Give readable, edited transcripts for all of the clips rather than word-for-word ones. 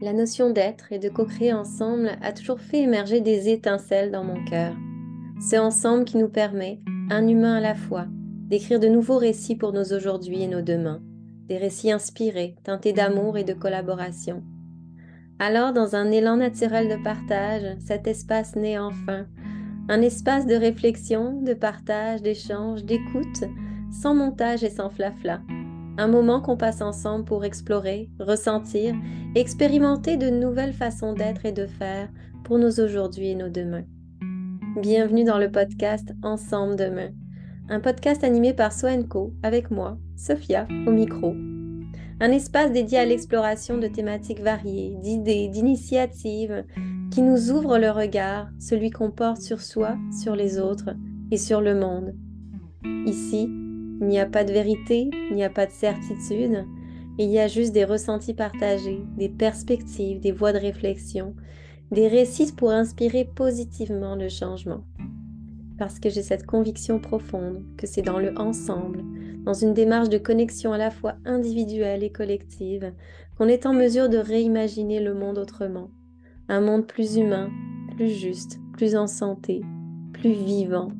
La notion d'être et de co-créer ensemble a toujours fait émerger des étincelles dans mon cœur. C'est ensemble qui nous permet, un humain à la fois, d'écrire de nouveaux récits pour nos aujourd'hui et nos demain, des récits inspirés, teintés d'amour et de collaboration. Alors, dans un élan naturel de partage, cet espace naît enfin, un espace de réflexion, de partage, d'échange, d'écoute, sans montage et sans flafla. Un moment qu'on passe ensemble pour explorer, ressentir, expérimenter de nouvelles façons d'être et de faire pour nos aujourd'hui et nos demain. Bienvenue dans le podcast Ensemble demain, un podcast animé par Soenco avec moi, Sophia, au micro. Un espace dédié à l'exploration de thématiques variées, d'idées, d'initiatives qui nous ouvrent le regard, celui qu'on porte sur soi, sur les autres et sur le monde. Ici, il n'y a pas de vérité, il n'y a pas de certitude, il y a juste des ressentis partagés, des perspectives, des voies de réflexion, des récits pour inspirer positivement le changement. Parce que j'ai cette conviction profonde que c'est dans le ensemble, dans une démarche de connexion à la fois individuelle et collective, qu'on est en mesure de réimaginer le monde autrement. Un monde plus humain, plus juste, plus en santé, plus vivant.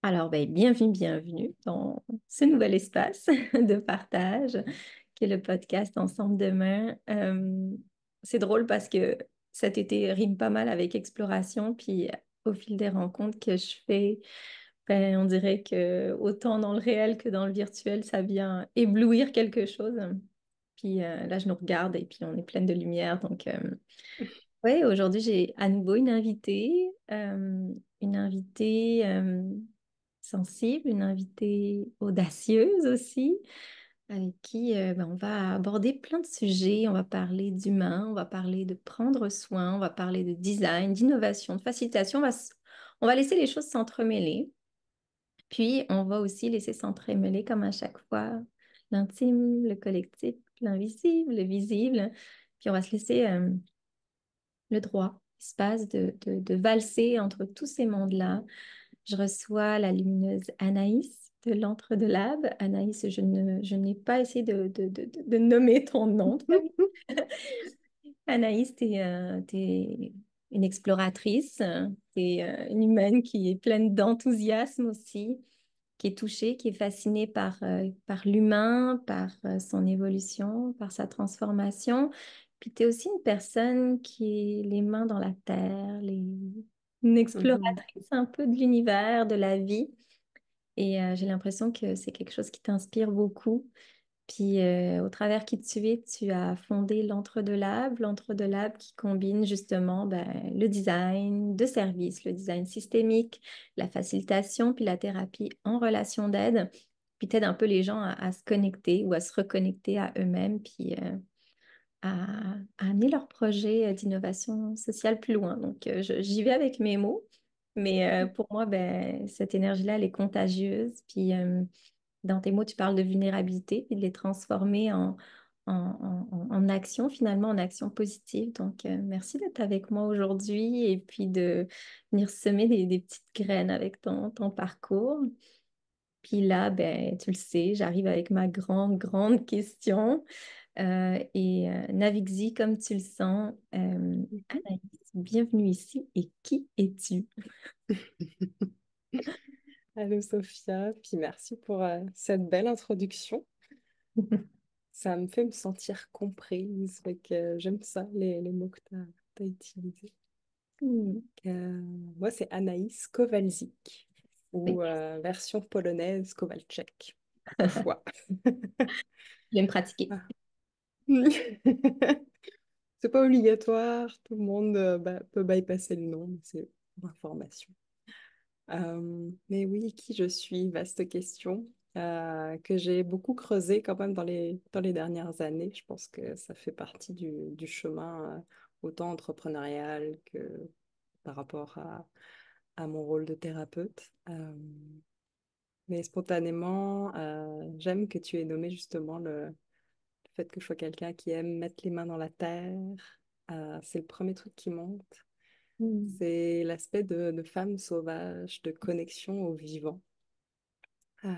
Alors, bienvenue dans ce nouvel espace de partage qui est le podcast Ensemble demain. C'est drôle parce que cet été rime pas mal avec exploration, puis au fil des rencontres que je fais, on dirait que autant dans le réel que dans le virtuel, ça vient éblouir quelque chose. Puis là, je nous regarde et puis on est pleine de lumière. Donc, oui, aujourd'hui, j'ai à nouveau une invitée sensible, une invitée audacieuse aussi, avec qui on va aborder plein de sujets. On va parler d'humain, on va parler de prendre soin, on va parler de design, d'innovation, de facilitation. On va laisser les choses s'entremêler. Puis, on va aussi laisser s'entremêler, comme à chaque fois, l'intime, le collectif, l'invisible, le visible. Puis, on va se laisser le droit, l'espace de valser entre tous ces mondes-là. Je reçois la lumineuse Anaïs de l'Entre de Lab. Anaïs, je n'ai pas essayé de nommer ton nom de famille. Anaïs, t'es une exploratrice, t'es une humaine qui est pleine d'enthousiasme aussi, qui est touchée, qui est fascinée par l'humain, par son évolution, par sa transformation. Puis tu es aussi une personne qui est les mains dans la terre, une Mhm. exploratrice un peu de l'univers, de la vie. Et j'ai l'impression que c'est quelque chose qui t'inspire beaucoup. Puis au travers qui tu es, tu as fondé l'Entre de Lab qui combine justement le design de service, le design systémique, la facilitation, puis la thérapie en relation d'aide, puis t'aides un peu les gens à se connecter ou à se reconnecter à eux-mêmes, puis à amener leur projet d'innovation sociale plus loin. Donc j'y vais avec mes mots, mais pour moi, cette énergie-là, elle est contagieuse, puis dans tes mots, tu parles de vulnérabilité et de les transformer en action, finalement, en action positive. Donc, merci d'être avec moi aujourd'hui et puis de venir semer des petites graines avec ton parcours. Puis là, tu le sais, j'arrive avec ma grande question. Navigue-y comme tu le sens. Mhm. Anaïs, bienvenue ici. Et qui es-tu? Allô Sophia, puis merci pour cette belle introduction. Ça me fait me sentir comprise, fait que j'aime ça, les mots que tu as utilisés. Hmm, Moi, c'est Anaïs Kowalczyk, oui, ou version polonaise Kowalczyk, au choix. je vais me pratiquer. Ah. C'est pas obligatoire, tout le monde peut bypasser le nom, mais c'est pour information. Mais oui, qui je suis, vaste question, que j'ai beaucoup creusé quand même dans les dernières années. Je pense que ça fait partie du chemin, autant entrepreneurial que par rapport à mon rôle de thérapeute. Mais spontanément, j'aime que tu aies nommé justement le fait que je sois quelqu'un qui aime mettre les mains dans la terre. C'est le premier truc qui monte. Mm. C'est l'aspect de femme sauvage, de connexion au vivant. Euh,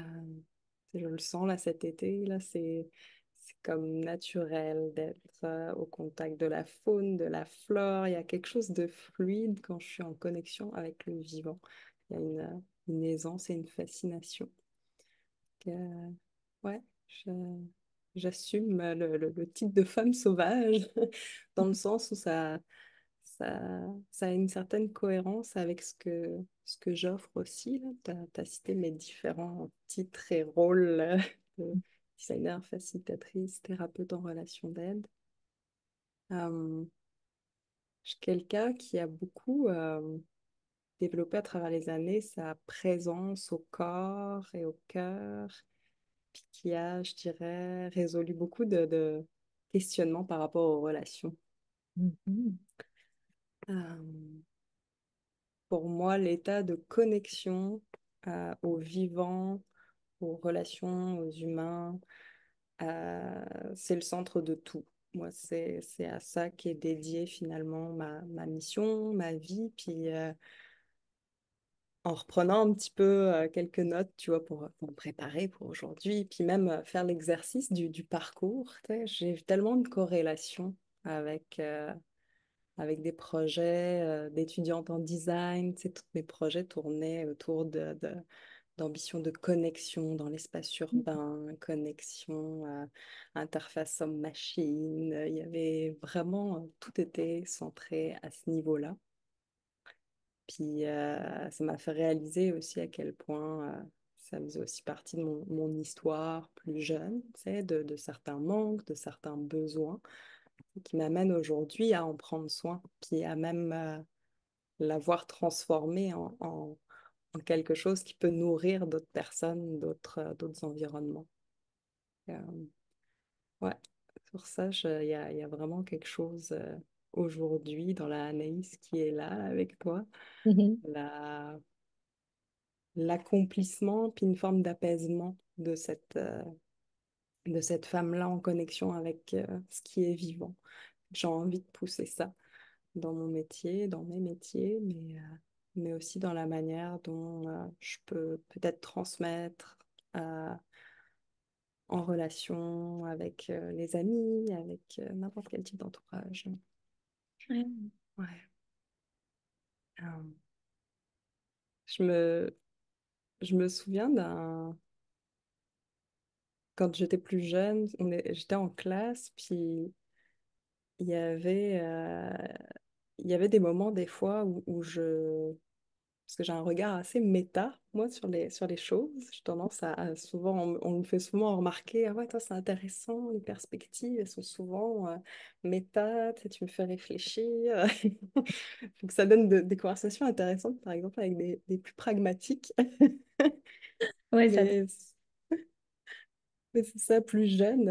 je le sens là cet été, là, c'est comme naturel d'être au contact de la faune, de la flore. Il y a quelque chose de fluide quand je suis en connexion avec le vivant. Il y a une aisance et une fascination. Euh, ouais, j'assume le titre de femme sauvage dans le sens où ça, ça a une certaine cohérence avec ce que j'offre aussi. Tu as cité mes différents titres et rôles de designer, facilitatrice, thérapeute en relation d'aide. Je suis quelqu'un qui a beaucoup développé à travers les années sa présence au corps et au cœur, puis qui a, je dirais, résolu beaucoup de questionnements par rapport aux relations. Mhm. Euh, Pour moi, l'état de connexion au vivant, aux relations, aux humains, c'est le centre de tout. Moi, c'est à ça qu'est dédiée finalement ma mission, ma vie. Puis en reprenant un petit peu quelques notes, tu vois, pour me préparer pour aujourd'hui, puis même faire l'exercice du parcours, tu sais, j'ai tellement de corrélations avec, avec des projets d'étudiante en design. Tu sais, tous mes projets tournaient autour d'ambition de connexion dans l'espace urbain, connexion, interface homme-machine. Il y avait vraiment, tout était centré à ce niveau-là. Puis ça m'a fait réaliser aussi à quel point ça faisait aussi partie de mon histoire plus jeune, tu sais, de certains manques, de certains besoins, qui m'amènent aujourd'hui à en prendre soin, puis à même l'avoir transformé en quelque chose qui peut nourrir d'autres personnes, d'autres environnements. Euh, ouais, sur ça, il y a vraiment quelque chose aujourd'hui dans la Anaïs qui est là avec toi. Mhm. La, L'accomplissement, puis une forme d'apaisement de cette femme-là en connexion avec ce qui est vivant. J'ai envie de pousser ça dans mon métier, dans mes métiers, mais aussi dans la manière dont je peux peut-être transmettre euh, en relation avec les amis, avec n'importe quel type d'entourage. Ouais. Ouais. Euh, je me, je me souviens quand j'étais plus jeune, j'étais en classe, puis il y avait, euh, il y avait des moments des fois où je... Parce que j'ai un regard assez méta, moi, sur les choses. J'ai tendance souvent, on me fait souvent remarquer, ah ouais, toi, c'est intéressant, les perspectives, elles sont souvent méta, tu sais, tu me fais réfléchir. Donc ça donne des conversations intéressantes, par exemple, avec des plus pragmatiques. Ouais, ça Mais Mais c'est ça, plus jeune,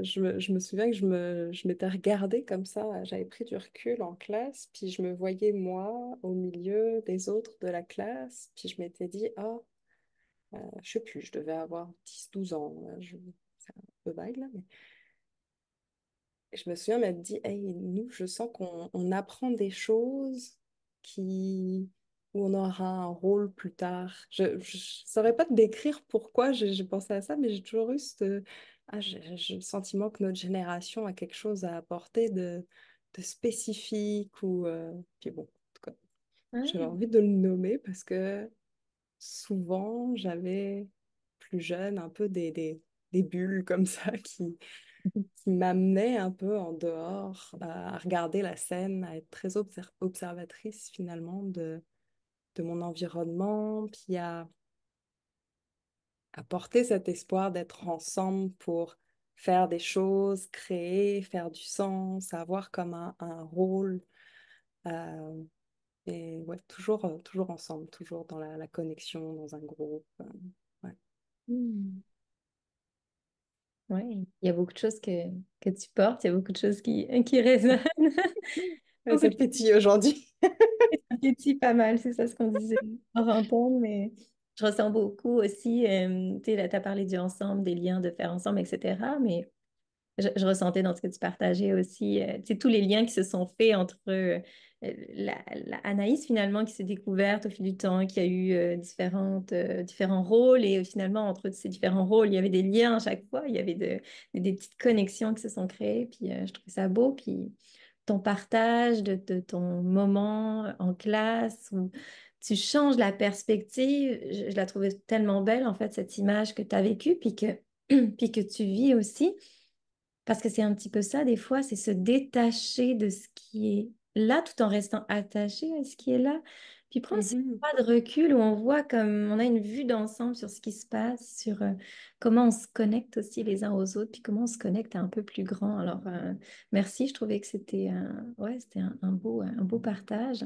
je me souviens que je m'étais regardée comme ça, j'avais pris du recul en classe, puis je me voyais moi au milieu des autres de la classe, puis je m'étais dit, ah, je sais plus, je devais avoir 10 12 ans, c'est un peu vague là, mais je me souviens m'être dit, hey, nous, je sens on apprend des choses qui, où on aura un rôle plus tard. Je ne saurais pas te décrire pourquoi j'ai pensé à ça, mais j'ai toujours eu j'ai le sentiment que notre génération a quelque chose à apporter de spécifique ou, puis bon, en tout cas, j'avais Ouais. envie de le nommer parce que souvent, j'avais plus jeune un peu des bulles comme ça qui m'amenait un peu en dehors à regarder la scène, à être très observatrice finalement de mon environnement, puis à porter cet espoir d'être ensemble pour faire des choses, créer, faire du sens, avoir comme un rôle. euh, et ouais, toujours ensemble, toujours dans la connexion, dans un groupe. Ouais. Mm. Ouais. Il y a beaucoup de choses que tu portes, il y a beaucoup de choses qui résonnent. Ouais, Beaucoup ça de pétille aujourd'hui. choses pas mal, c'est ça ce qu'on disait hors antenne, mais je ressens beaucoup aussi, tu sais, là, tu as parlé du ensemble, des liens de faire ensemble, etc. Mais je ressentais dans ce que tu partageais aussi, tu sais, tous les liens qui se sont faits entre la Anaïs finalement qui s'est découverte au fil du temps, qui a eu différents rôles et finalement entre ces différents rôles, il y avait des liens à chaque fois, il y avait des petites connexions qui se sont créées, puis je trouvais ça beau, puis ton partage de ton moment en classe où tu changes la perspective, je la trouvais tellement belle en fait cette image que tu as vécue, puis que, puis que tu vis aussi. Parce que c'est un petit peu ça, des fois, c'est se détacher de ce qui est là tout en restant attaché à ce qui est là. Puis prendre ce Mhm. pas de recul où on voit comme on a une vue d'ensemble sur ce qui se passe, sur comment on se connecte aussi les uns aux autres, puis comment on se connecte à un peu plus grand. Alors, merci, je trouvais que c'était ouais, c'était un beau partage.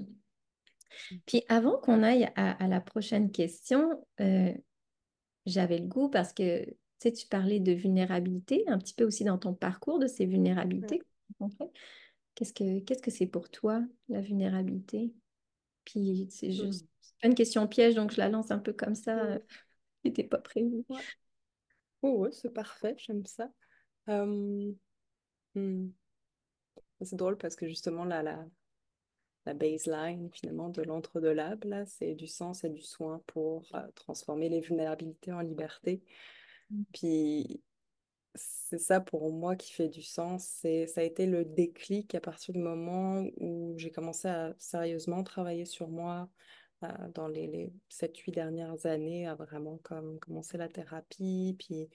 Puis avant qu'on aille à la prochaine question, j'avais le goût parce que tu sais, tu parlais de vulnérabilité, un petit peu aussi dans ton parcours de ces Ouais. vulnérabilités que tu as rencontrées. Qu'est-ce que c'est pour toi, la vulnérabilité? Puis Mhm. c'est pas une question piège, donc je la lance un peu comme ça, Mhm. qui n'était pas prévu. Ouais. Oh, ouais, c'est parfait, j'aime ça. Euh, hmm. C'est drôle parce que justement, la baseline finalement de l'entre-deux-lab, là, c'est du sens et du soin pour transformer les vulnérabilités en liberté. Puis c'est ça pour moi qui fait du sens. Ça a été le déclic à partir du moment où j'ai commencé à sérieusement travailler sur moi dans les 7-8 dernières années, à vraiment comme commencer la thérapie, puis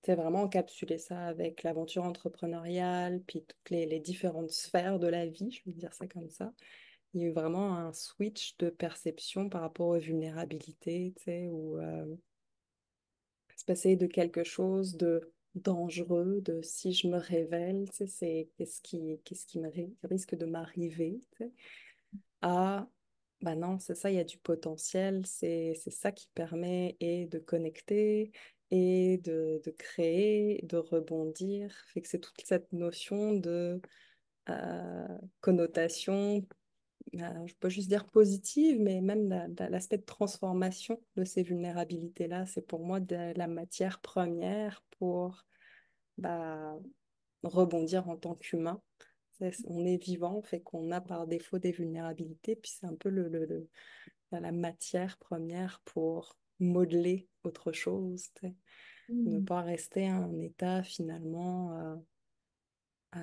c'est vraiment encapsuler ça avec l'aventure entrepreneuriale, puis toutes les différentes sphères de la vie, je vais dire ça comme ça. Il y a eu vraiment un switch de perception par rapport aux vulnérabilités, tu sais, où se passer de quelque chose de dangereux, de si je me révèle, tu sais, c'est qu'est-ce qui risque de m'arriver, tu sais, à, bah non, c'est ça, il y a du potentiel, c'est ça qui permet et de connecter et de créer, de rebondir, fait que c'est toute cette notion de euh, connotation je peux juste dire positive, mais même l'aspect de transformation de ces vulnérabilités-là, c'est pour moi de la matière première pour bah, rebondir en tant qu'humain. On est vivant, fait qu'on a par défaut des vulnérabilités, puis c'est un peu la matière première pour modeler autre chose, tu sais. Ne Mm. pas rester à un état finalement euh,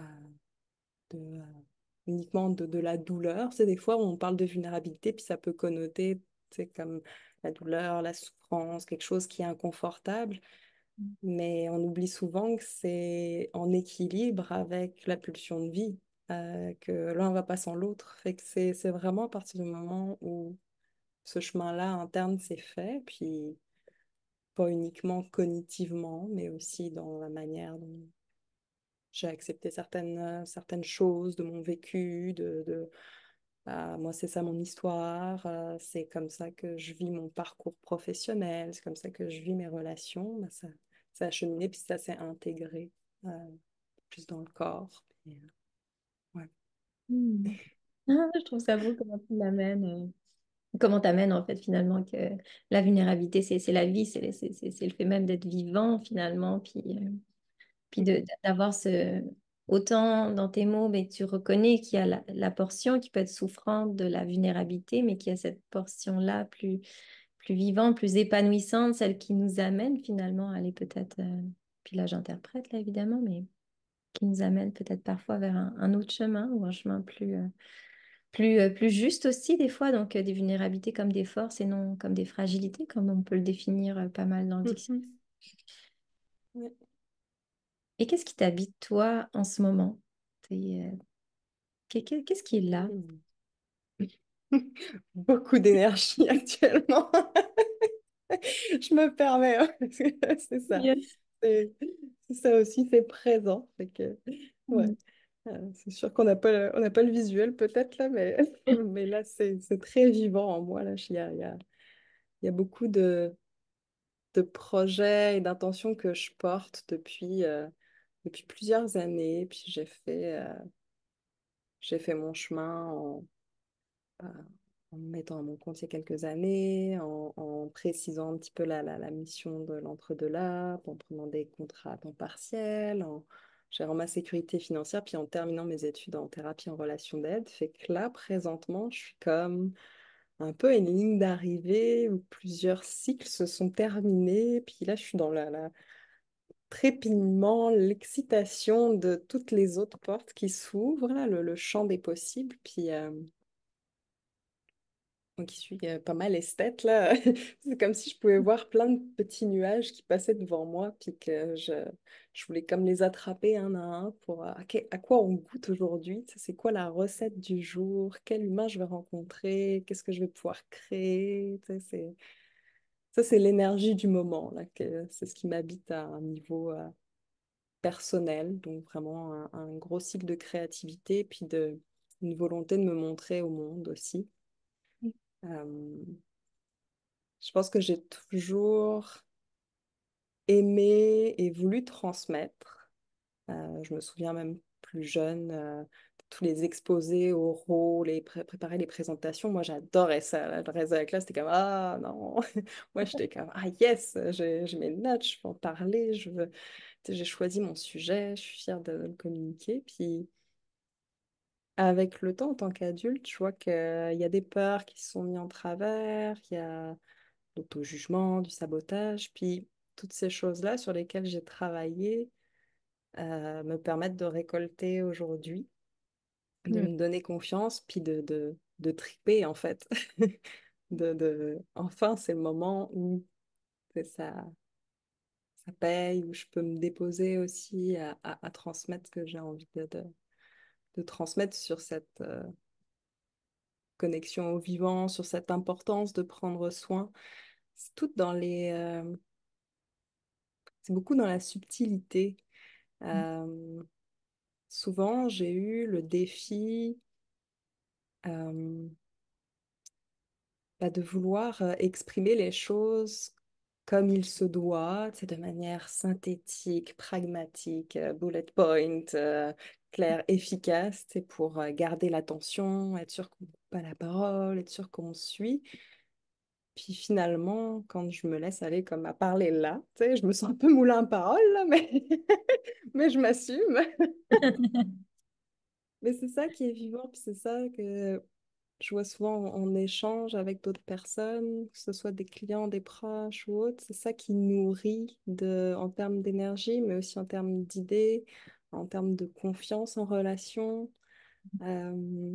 de, uniquement de la douleur. C'est des fois où on parle de vulnérabilité, puis ça peut connoter, c'est comme la douleur, la souffrance, quelque chose qui est inconfortable. Mais on oublie souvent que c'est en équilibre avec la pulsion de vie, que l'un ne va pas sans l'autre. Fait que c'est vraiment à partir du moment où ce chemin-là interne s'est fait, puis pas uniquement cognitivement, mais aussi dans la manière dont j'ai accepté certaines choses de mon vécu, moi, c'est ça mon histoire, c'est comme ça que je vis mon parcours professionnel, c'est comme ça que je vis mes relations. Bah, ça a cheminé, puis ça s'est intégré euh, plus dans le corps. Ouais. Mm. Ah, je trouve ça beau comment tu l'amènes. Comment t'amènes en fait finalement que la vulnérabilité, c'est la vie, c'est le fait même d'être vivant finalement. Puis Mhm. d'avoir ce... Autant dans tes mots, mais tu reconnais qu'il y a la portion qui peut être souffrante de la vulnérabilité, mais qu'il y a cette portion-là plus vivante, plus épanouissante, celle qui nous amène finalement à aller peut-être, puis là j'interprète là évidemment, mais qui nous amène peut-être parfois vers un autre chemin ou un chemin plus juste aussi des fois, donc des vulnérabilités comme des forces et non comme des fragilités, comme on peut le définir pas mal dans le dictionnaire. Mhm. Ouais. Et qu'est-ce qui t'habite toi en ce moment? Qu'est-ce qui est là? Mhm. Beaucoup d'énergie actuellement. Je me permets, hein, parce que c'est ça. Yes. C'est c'est ça aussi, c'est présent. Fait que, ouais. Mm. C'est sûr qu'on n'a pas, on n'a pas le visuel peut-être là, mais, mais là, c'est très vivant en moi. Là. Il y a beaucoup de projets et d'intentions que je porte depuis plusieurs années. Puis j'ai fait mon chemin en me mettant à mon compte il y a quelques années, en précisant un petit peu la mission de l'entre-deux-là, en prenant des contrats à temps partiel, en gérant ma sécurité financière, puis en terminant mes études en thérapie en relation d'aide. Fait que là, présentement, je suis comme un peu à une ligne d'arrivée où plusieurs cycles se sont terminés, puis là, je suis dans la trépignement, l'excitation de toutes les autres portes qui s'ouvrent, là, le champ des possibles, puis... moi qui suis pas mal esthète, là, c'est comme si je pouvais voir plein de petits nuages qui passaient devant moi, puis que je voulais comme les attraper un à un pour à quoi on goûte aujourd'hui, tu sais, c'est quoi la recette du jour, quel humain je vais rencontrer, qu'est-ce que je vais pouvoir créer, tu sais, ça c'est l'énergie du moment, là, c'est ce qui m'habite à un niveau personnel, donc vraiment un gros cycle de créativité, puis une volonté de me montrer au monde aussi. Euh, Je pense que j'ai toujours aimé et voulu transmettre. Je me souviens même plus jeune, tous les exposés oraux, préparer les présentations. Moi, j'adorais ça, là. Le reste de la classe, c'était comme, ah non. Moi, j'étais comme, ah yes, j'ai mes notes, je peux en parler, tu sais, j'ai choisi mon sujet, je suis fière de le communiquer. Puis, avec le temps, en tant qu'adulte, je vois qu'il y a des peurs qui se sont mises en travers, il y a l'auto-jugement, du sabotage, puis toutes ces choses-là sur lesquelles j'ai travaillé me permettent de récolter aujourd'hui, de Mm. me donner confiance, puis de triper en fait. Enfin, c'est le moment où ça paye, où je peux me déposer aussi à transmettre ce que j'ai envie de transmettre sur cette connexion au vivant, sur cette importance de prendre soin. C'est tout dans c'est beaucoup dans la subtilité. Euh, Souvent, j'ai eu le défi euh, de vouloir exprimer les choses comme il se doit, c'est de manière synthétique, pragmatique, bullet point, claire, efficace, c'est pour garder l'attention, être sûr qu'on ne coupe pas la parole, être sûr qu'on suit. Puis finalement, quand je me laisse aller comme à parler là, tu sais, je me sens un peu moulin à parole, là, mais, mais je m'assume. Mais c'est ça qui est vivant, puis c'est ça que je vois souvent en échange avec d'autres personnes, que ce soit des clients, des proches ou autres. C'est ça qui nourrit en termes d'énergie, mais aussi en termes d'idées, en termes de confiance en relation. Euh,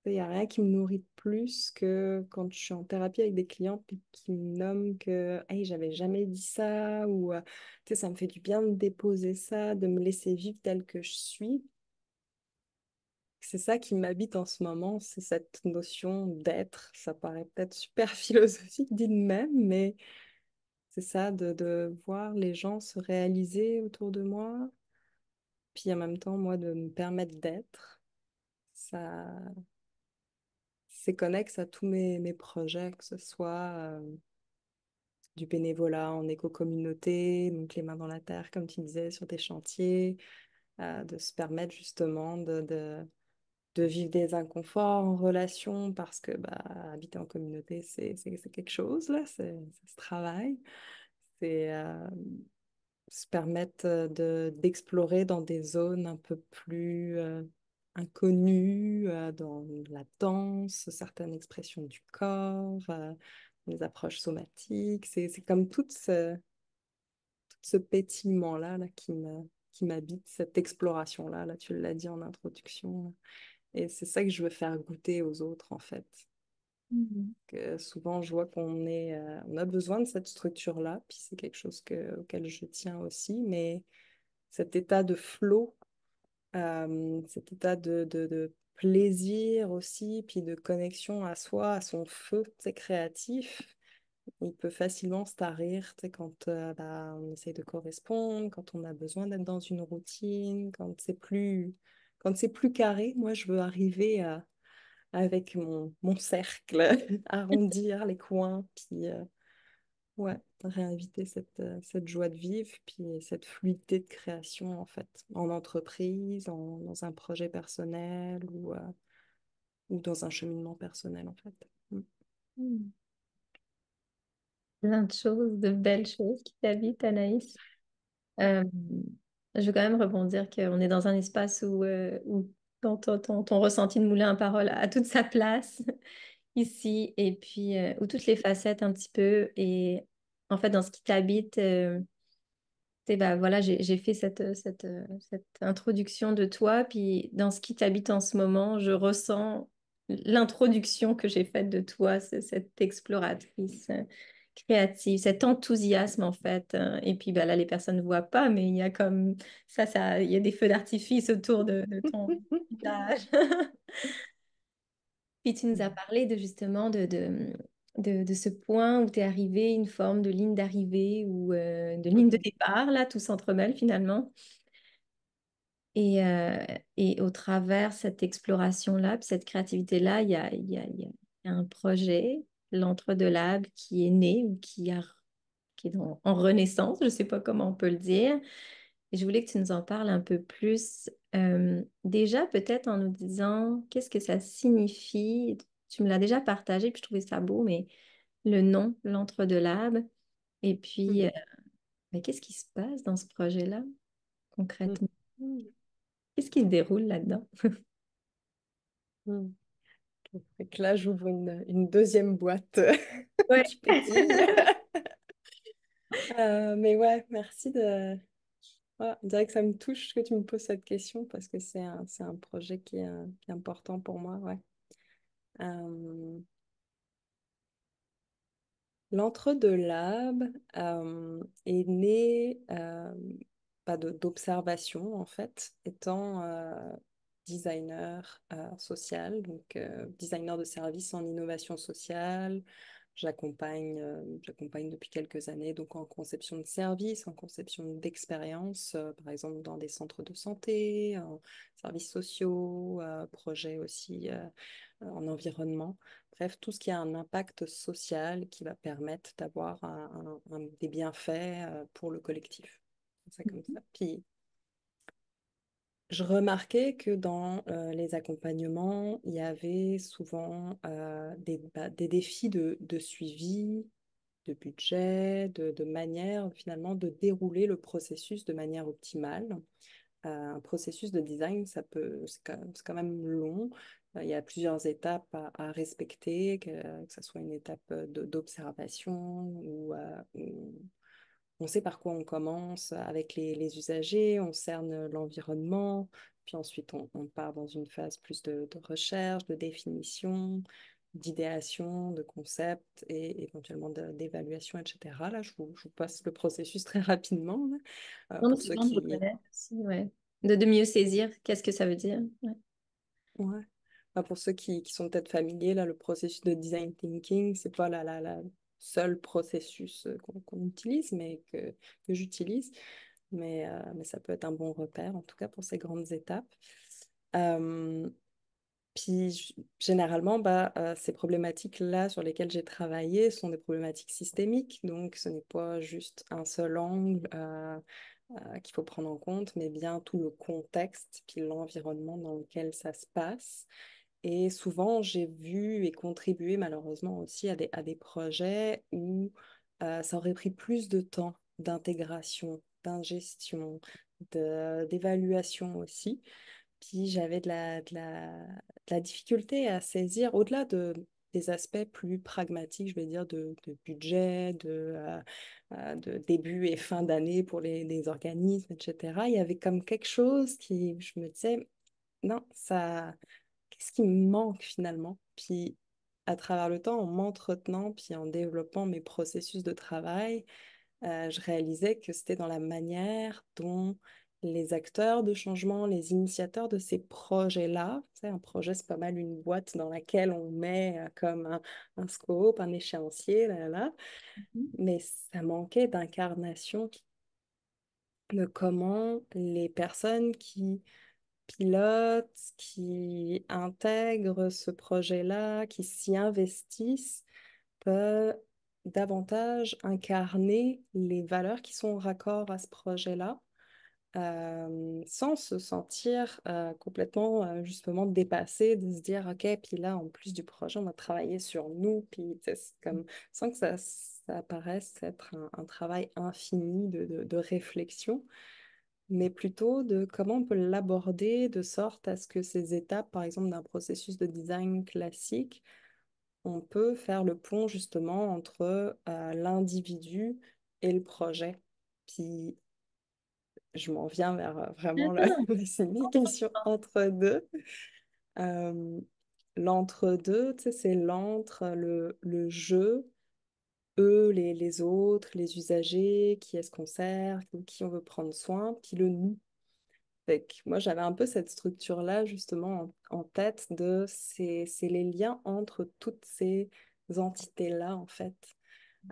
il n'y a rien qui me nourrit plus que quand je suis en thérapie avec des clients puis qui me nomment que hey, j'avais jamais dit ça ou tu sais, ça me fait du bien de déposer ça, de me laisser vivre tel que je suis. C'est ça qui m'habite en ce moment, c'est cette notion d'être. Ça paraît peut-être super philosophique dit de même, mais c'est ça, de voir les gens se réaliser autour de moi, puis en même temps, moi, de me permettre d'être. Ça, c'est connexe à tous mes projets, que ce soit du bénévolat en éco-communauté, donc les mains dans la terre, comme tu disais, sur des chantiers, de se permettre justement de vivre des inconforts en relation parce que bah, habiter en communauté, c'est quelque chose, là, ça se travaille. C'est se permettre d'explorer dans des zones un peu plus inconnues, dans la danse, certaines expressions du corps, les approches somatiques. C'est comme tout ce pétillement-là là, qui m'habite, cette exploration-là, là, tu l'as dit en introduction. Et c'est ça que je veux faire goûter aux autres, en fait. Mhm. Que souvent, je vois on a besoin de cette structure-là, puis c'est quelque chose auquel je tiens aussi, mais cet état de flow, cet état de plaisir aussi, puis de connexion à soi, à son feu, c'est créatif, il peut facilement se tarir, tu sais, quand bah, on essaye de correspondre, quand on a besoin d'être dans une routine, quand c'est plus carré. Moi, je veux arriver avec mon cercle, arrondir les coins, puis ouais, réinviter cette joie de vivre, puis cette fluidité de création, en fait, en entreprise, dans un projet personnel ou ou dans un cheminement personnel, en fait. Mm. Hmm. Plein de choses, de belles choses qui t'habitent, Anaïs. Euh, je veux quand même rebondir qu'on est dans un espace où ton ressenti de moulin à parole a toute sa place ici, et puis où toutes les facettes un petit peu, et en fait dans ce qui t'habite, bah, voilà, j'ai fait cette introduction de toi, puis dans ce qui t'habite en ce moment, je ressens l'introduction que j'ai faite de toi, cette exploratrice créative, cet enthousiasme en fait. Et puis bah, là, les personnes ne voient pas, mais il y a comme il y a des feux d'artifice autour de ton visage. Puis tu nous as parlé de justement de ce point où tu es arrivé, une forme de ligne d'arrivée ou de ligne de départ, là, tout s'entremêle finalement. Et, euh, et au travers cette exploration-là, puis cette créativité-là, il y a un projet, l'Entre-deux Labs, qui est né ou qui est en renaissance, je ne sais pas comment on peut le dire. Et je voulais que tu nous en parles un peu plus. Déjà, peut-être en nous disant qu'est-ce que ça signifie. Tu me l'as déjà partagé, puis je trouvais ça beau, mais le nom, l'Entre-deux Labs. Et puis, Mhm. mais qu'est-ce qui se passe dans ce projet-là, Mhm. concrètement? Qu'est-ce qui se déroule là-dedans? Mhm. Fait que là, j'ouvre une deuxième boîte Ouais. qui pétille. Mais ouais, merci de... Ouais, on dirait que ça me touche que tu me poses cette question parce que c'est un projet qui est important pour moi, ouais. Euh, L'entre-deux lab est né pas d'observation en fait, étant designer social, donc designer de services en innovation sociale. J'accompagne depuis quelques années donc en conception de services, en conception d'expériences, par exemple dans des centres de santé, en services sociaux, projets aussi en environnement. Bref, tout ce qui a un impact social qui va permettre d'avoir des bienfaits pour le collectif. C'est ça comme ça. Puis, je remarquais que dans les accompagnements, il y avait souvent des défis de suivi, de budget, de manière finalement de dérouler le processus de manière optimale. Un processus de design, c'est quand même long. Il y a plusieurs étapes à respecter, que ce soit une étape d'observation où on sait par quoi on commence avec les usagers, on cerne l'environnement, puis ensuite on part dans une phase plus de recherche, de définition, d'idéation, de concept et éventuellement d'évaluation, etc. Là, je vous passe le processus très rapidement là, Non, mais pour c'est ceux bon de reconnaître aussi, ouais. De mieux saisir qu'est-ce que ça veut dire. Ouais. ouais. Enfin, pour ceux qui sont peut-être familiers, là, le processus de design thinking, c'est pas la seul processus qu'on utilise, que j'utilise, mais ça peut être un bon repère, en tout cas pour ces grandes étapes. Euh, Généralement, ces problématiques-là sur lesquelles j'ai travaillé sont des problématiques systémiques, donc ce n'est pas juste un seul angle qu'il faut prendre en compte, mais bien tout le contexte, puis l'environnement dans lequel ça se passe. Et souvent, j'ai vu et contribué malheureusement aussi à des projets où ça aurait pris plus de temps d'intégration, d'ingestion, d'évaluation aussi. Puis j'avais de la difficulté à saisir, au-delà des aspects plus pragmatiques, je vais dire, de budget, de début et fin d'année pour les organismes, etc. Il y avait comme quelque chose qui, je me disais, non, ça, qu'est-ce qui me manque finalement? Puis à travers le temps, en m'entretenant, puis en développant mes processus de travail, je réalisais que c'était dans la manière dont les acteurs de changement, les initiateurs de ces projets-là, tu sais, un projet, c'est pas mal une boîte dans laquelle on met comme un scope, un échéancier, là, mais ça manquait d'incarnation de comment les personnes qui pilotent, qui intègrent ce projet-là, qui s'y investissent, peuvent davantage incarner les valeurs qui sont en raccord à ce projet-là, sans se sentir complètement justement dépassé, de se dire, OK, puis là, en plus du projet, on va travailler sur nous, puis tu sais, c'est comme, sans que ça paraisse être un travail infini de réflexion, mais plutôt de comment on peut l'aborder de sorte à ce que ces étapes, par exemple, d'un processus de design classique, on peut faire le pont justement entre l'individu et le projet. Puis je m'en viens vers vraiment Non, non. la signification entre deux. Euh, L'entre-deux, tu sais, c'est l'entre, le jeu, eux, les autres, les usagers, qui est-ce qu'on sert, qui on veut prendre soin, puis le nous. Fait que moi, j'avais un peu cette structure-là, justement, en tête de c'est les liens entre toutes ces entités-là, en fait.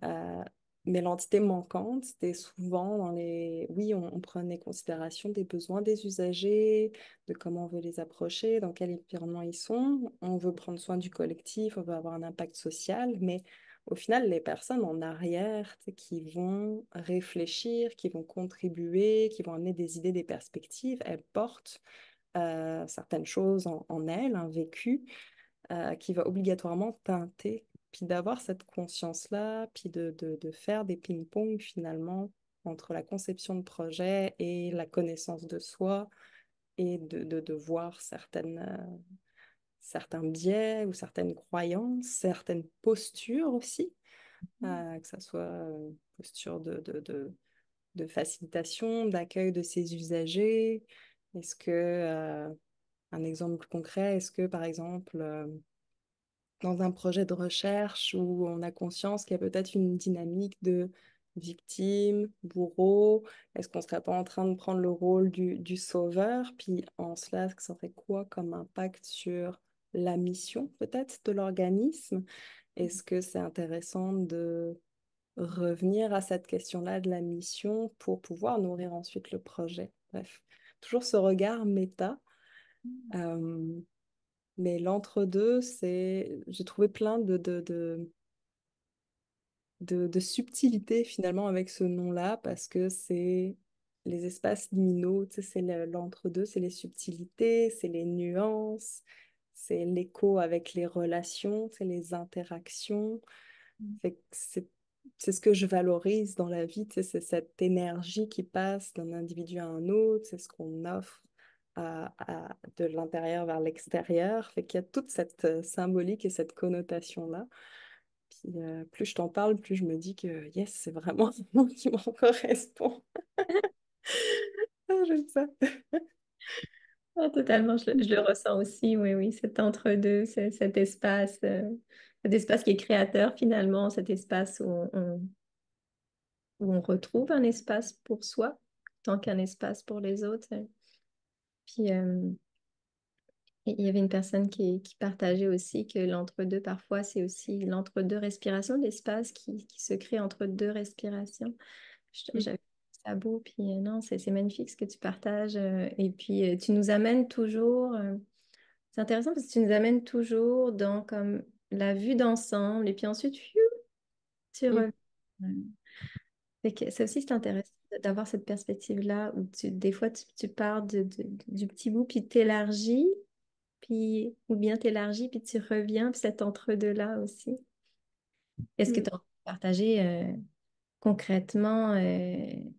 Euh, mais l'entité manquante, c'était souvent dans les... Oui, on prenait considération des besoins des usagers, de comment on veut les approcher, dans quel environnement ils sont. On veut prendre soin du collectif, on veut avoir un impact social, mais au final, les personnes en arrière, tu sais, qui vont réfléchir, qui vont contribuer, qui vont amener des idées, des perspectives, elles portent certaines choses en elles, un vécu qui va obligatoirement teinter, puis d'avoir cette conscience-là, puis de faire des ping-pong finalement entre la conception de projet et la connaissance de soi, et de voir certains biais ou certaines croyances, certaines postures aussi, que ce soit posture de facilitation, d'accueil de ses usagers. Est-ce que, un exemple concret, est-ce que par exemple, dans un projet de recherche où on a conscience qu'il y a peut-être une dynamique de victime, bourreau. Est-ce qu'on ne serait pas en train de prendre le rôle du sauveur? Puis en cela, ça aurait quoi comme impact sur la mission peut-être de l'organisme? Est-ce que c'est intéressant de revenir à cette question-là de la mission pour pouvoir nourrir ensuite le projet? Bref, toujours ce regard méta. Euh, mais l'entre-deux, j'ai trouvé plein de subtilité finalement avec ce nom-là parce que c'est les espaces liminaux, tu sais, c'est l'entre-deux, c'est les subtilités, c'est les nuances, c'est l'écho avec les relations, c'est les interactions. Fait que c'est ce que je valorise dans la vie, tu sais, c'est cette énergie qui passe d'un individu à un autre, c'est ce qu'on offre de l'intérieur vers l'extérieur. Fait qu'il y a toute cette symbolique et cette connotation-là. Puis plus je t'en parle, plus je me dis que yes, c'est vraiment un mot qui m'en correspond. Ah, j'aime ça. Ah, totalement, je le ressens aussi, oui, oui, cet entre-deux, cet espace qui est créateur finalement, cet espace où on retrouve un espace pour soi, tant qu'un espace pour les autres. Puis, il y avait une personne qui partageait aussi que l'entre-deux, parfois, c'est aussi l'entre-deux respiration, l'espace qui se crée entre deux respirations. Mm. J'avais trouvé ça beau, puis non, c'est magnifique ce que tu partages. Et puis, tu nous amènes toujours, c'est intéressant parce que tu nous amènes toujours dans comme la vue d'ensemble, et puis ensuite, pfiou, tu Mm. reviens. Fait que ça aussi, c'est intéressant d'avoir cette perspective-là où des fois, tu pars du petit bout, puis t'élargis, puis, ou bien t'élargis, puis tu reviens, puis cet entre-deux-là aussi. Est-ce que Mm. tu as partagé concrètement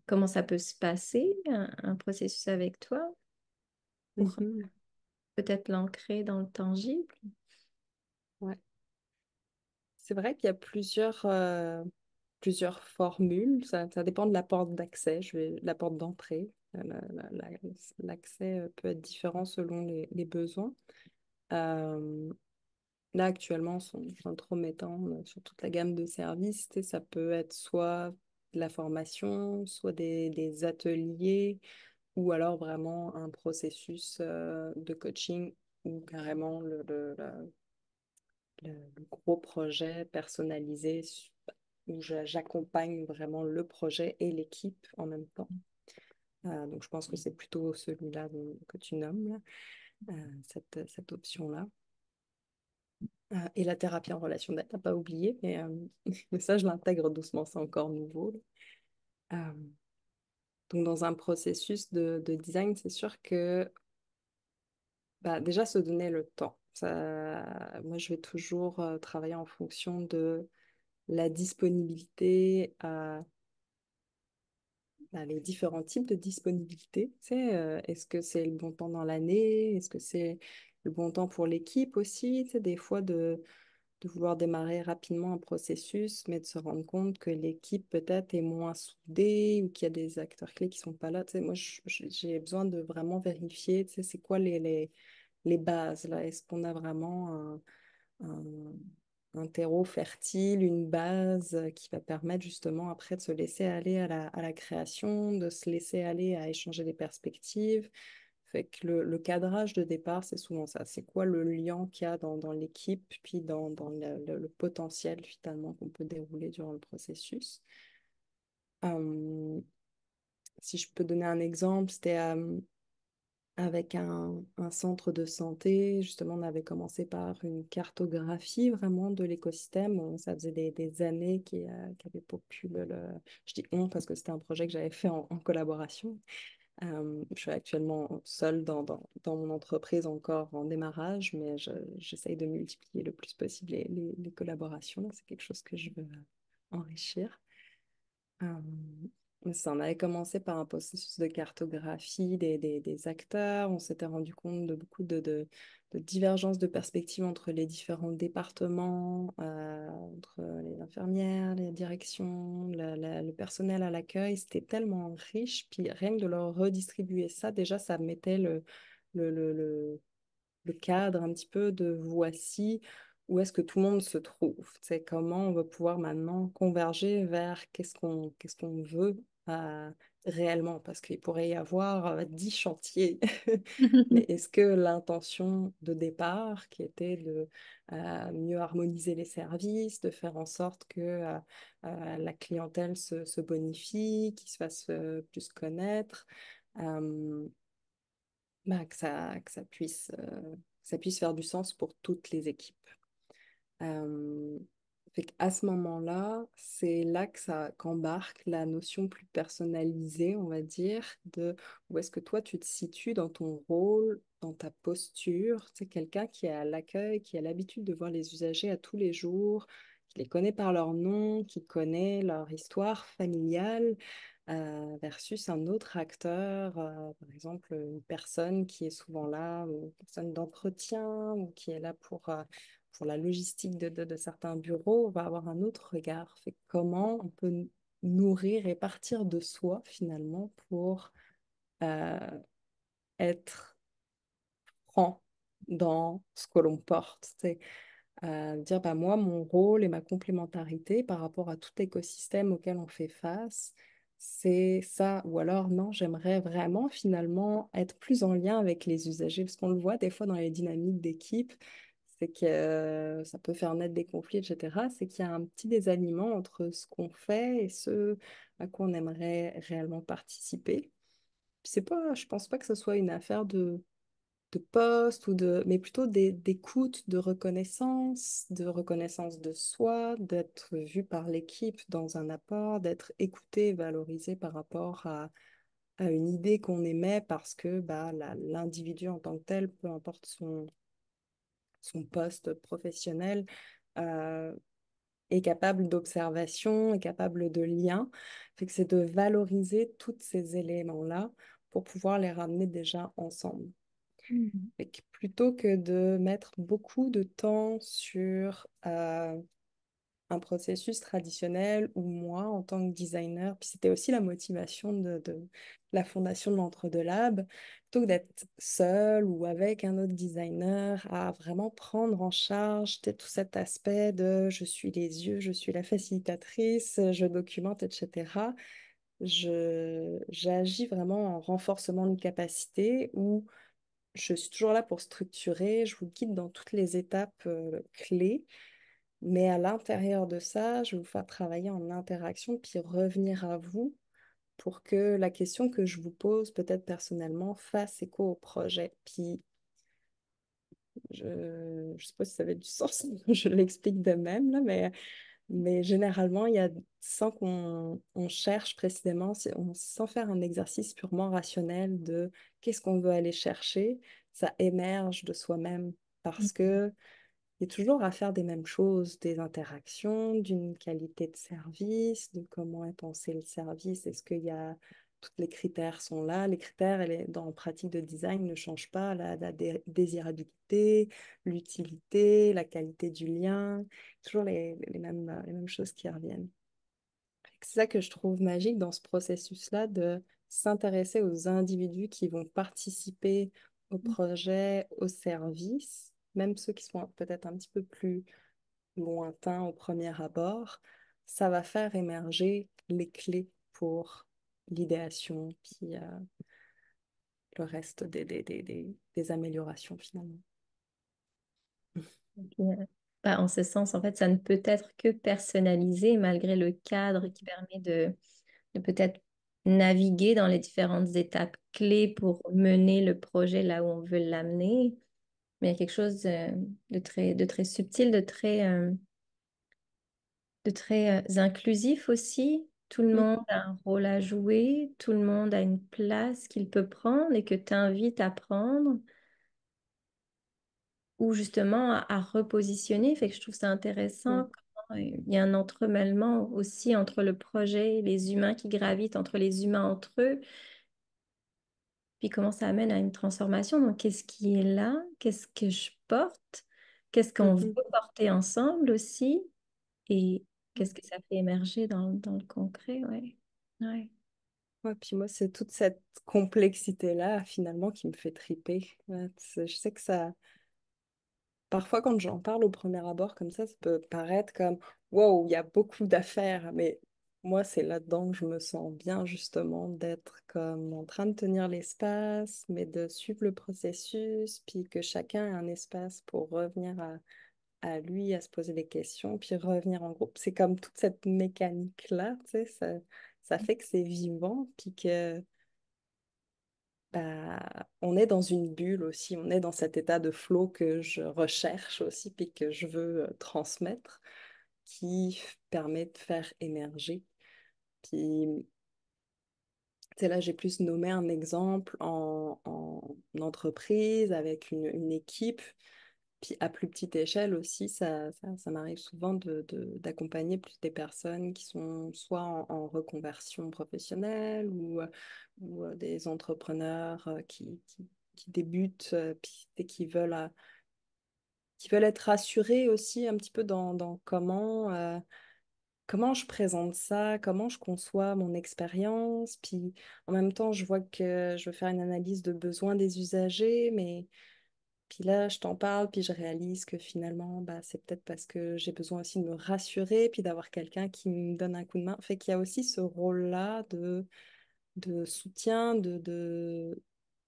comment ça peut se passer, un processus avec toi, pour Mhm. peut-être l'ancrer dans le tangible? Ouais. C'est vrai qu'il y a plusieurs formules. Ça dépend de la porte d'accès, la porte d'entrée. L'accès peut être différent selon les besoins. Euh, Là, actuellement, sont trop mettant sur toute la gamme de services. Tu sais, ça peut être soit de la formation, soit des ateliers, ou alors vraiment un processus de coaching ou carrément le gros projet personnalisé où j'accompagne vraiment le projet et l'équipe en même temps. Donc, je pense que c'est plutôt celui-là que tu nommes, là, cette option-là. Et la thérapie en relation d'aide, t'as pas oublié, mais, mais ça, je l'intègre doucement, c'est encore nouveau, là. Donc, dans un processus de design, c'est sûr que bah, déjà se donner le temps. Ça, moi, je vais toujours travailler en fonction de la disponibilité les différents types de disponibilité. Tu sais, est-ce que c'est le bon temps dans l'année? Est-ce que c'est le bon temps pour l'équipe aussi? Tu sais, des fois, de vouloir démarrer rapidement un processus, mais de se rendre compte que l'équipe peut-être est moins soudée ou qu'il y a des acteurs clés qui sont pas là. Tu sais, moi, j'ai besoin de vraiment vérifier, tu sais, c'est quoi les bases là? Est-ce qu'on a vraiment un, un terreau fertile, une base qui va permettre justement après de se laisser aller à la création, de se laisser aller à échanger des perspectives. Fait que le cadrage de départ, c'est souvent ça. C'est quoi le lien qu'il y a dans l'équipe, puis dans le potentiel finalement qu'on peut dérouler durant le processus. Euh, Si je peux donner un exemple, c'était avec un centre de santé. Justement, on avait commencé par une cartographie vraiment de l'écosystème. Ça faisait des années qu'il avait pas pu Je dis on parce que c'était un projet que j'avais fait en collaboration. Je suis actuellement seule dans mon entreprise encore en démarrage, mais j'essaye de multiplier le plus possible les collaborations. C'est quelque chose que je veux enrichir. Ça, on avait commencé par un processus de cartographie des acteurs. On s'était rendu compte de beaucoup de divergences de perspectives entre les différents départements, entre les infirmières, les directions, le personnel à l'accueil. C'était tellement riche. Puis rien que de leur redistribuer ça, déjà, ça mettait le, le, le- le cadre un petit peu de voici où est-ce que tout le monde se trouve. C'est comment on va pouvoir maintenant converger vers qu'est-ce qu'on veut réellement, parce qu'il pourrait y avoir 10 chantiers. Mais est-ce que l'intention de départ, qui était de mieux harmoniser les services, de faire en sorte que la clientèle se bonifie, qu'il se fasse plus connaître, euh, que ça puisse faire du sens pour toutes les équipes. Euh, Fait qu'à ce moment-là, c'est là que ça qu'embarque la notion plus personnalisée, on va dire, de où est-ce que toi tu te situes dans ton rôle, dans ta posture. C'est quelqu'un qui est à l'accueil, qui a l'habitude de voir les usagers à tous les jours, qui les connaît par leur nom, qui connaît leur histoire familiale versus un autre acteur, par exemple une personne qui est souvent là, une personne d'entretien ou qui est là pour la logistique de certains bureaux, on va avoir un autre regard. Fait que comment on peut nourrir et partir de soi finalement pour euh, être franc dans ce que l'on porte. Dire bah, moi, mon rôle et ma complémentarité par rapport à tout écosystème auquel on fait face, c'est ça. Ou alors, non, j'aimerais vraiment finalement être plus en lien avec les usagers, parce qu'on le voit des fois dans les dynamiques d'équipe, c'est que ça peut faire naître des conflits, etc. C'est qu'il y a un petit désalignement entre ce qu'on fait et ce à quoi on aimerait réellement participer. Puis c'est pas, je pense pas que ce soit une affaire de poste mais plutôt d'écoute, de reconnaissance de soi, d'être vu par l'équipe dans un apport, d'être écouté et valorisé par rapport à une idée qu'on émet parce que bah, l'individu en tant que tel, peu importe son poste professionnel, euh, est capable d'observation, est capable de lien. Fait que c'est de valoriser tous ces éléments-là pour pouvoir les ramener déjà ensemble. Mhm. Fait que plutôt que de mettre beaucoup de temps sur un processus traditionnel où moi, en tant que designer, puis c'était aussi la motivation de la fondation de l'Entre-deux Lab, plutôt que d'être seule ou avec un autre designer, à vraiment prendre en charge tout cet aspect de je suis les yeux, je suis la facilitatrice, je documente, etc. J'agis vraiment en renforcement de capacité où je suis toujours là pour structurer, je vous guide dans toutes les étapes clés, mais à l'intérieur de ça, je vais vous faire travailler en interaction, puis revenir à vous pour que la question que je vous pose, peut-être personnellement, fasse écho au projet. Puis je ne sais pas si ça avait du sens, je l'explique de même, là, mais Mais généralement, il y a, sans qu'on on cherche précisément, sans faire un exercice purement rationnel de qu'est-ce qu'on veut aller chercher, ça émerge de soi-même parce que il y a toujours à faire des mêmes choses, des interactions, d'une qualité de service, de comment est pensé le service. Est-ce qu'il y a... Tous les critères sont là. Les critères, dans pratique de design, ne changent pas. Désirabilité, l'utilité, la qualité du lien, toujours les mêmes choses qui reviennent. C'est ça que je trouve magique dans ce processus-là, de s'intéresser aux individus qui vont participer au projet, au service, même ceux qui sont peut-être un petit peu plus lointains au premier abord. Ça va faire émerger les clés pour l'idéation, puis le reste des améliorations finalement. Et puis, bah, en ce sens, en fait, ça ne peut être que personnalisé malgré le cadre qui permet de peut-être naviguer dans les différentes étapes clés pour mener le projet là où on veut l'amener. Mais il y a quelque chose de très subtil, de très inclusif aussi. Tout le monde Mhm, a un rôle à jouer, tout le monde a une place qu'il peut prendre et que tu invites à prendre ou justement à repositionner. Fait que je trouve ça intéressant. mhm, Comment il y a un entremêlement aussi entre le projet, les humains qui gravitent entre les humains entre eux, puis comment ça amène à une transformation. Donc, qu'est-ce qui est là? Qu'est-ce que je porte? Qu'est-ce qu'on veut mhm. porter ensemble aussi? Et qu'est-ce que ça fait émerger dans le concret? Ouais. Ouais. Ouais, puis moi, c'est toute cette complexité-là, finalement, qui me fait triper. Ouais, je sais que ça, parfois, quand j'en parle au premier abord comme ça peut paraître comme wow, il y a beaucoup d'affaires, mais moi, c'est là-dedans que je me sens bien, justement, d'être comme en train de tenir l'espace, mais de suivre le processus, puis que chacun ait un espace pour revenir à lui, à se poser des questions, puis revenir en groupe. C'est comme toute cette mécanique-là, tu sais, ça fait que c'est vivant, puis que bah, on est dans une bulle aussi, on est dans cet état de flow que je recherche aussi, puis que je veux transmettre, qui permet de faire émerger. Puis, tu sais, là, j'ai plus nommé un exemple en entreprise avec une équipe. Puis à plus petite échelle aussi, ça m'arrive souvent d'accompagner plus des personnes qui sont soit en reconversion professionnelle ou des entrepreneurs qui débutent puis, et qui veulent être rassurés aussi un petit peu dans comment je présente ça, comment je conçois mon expérience. Puis en même temps, je vois que je veux faire une analyse de besoins des usagers, mais puis là, je t'en parle, puis je réalise que finalement, bah, c'est peut-être parce que j'ai besoin aussi de me rassurer, puis d'avoir quelqu'un qui me donne un coup de main. Fait qu'il y a aussi ce rôle-là de soutien,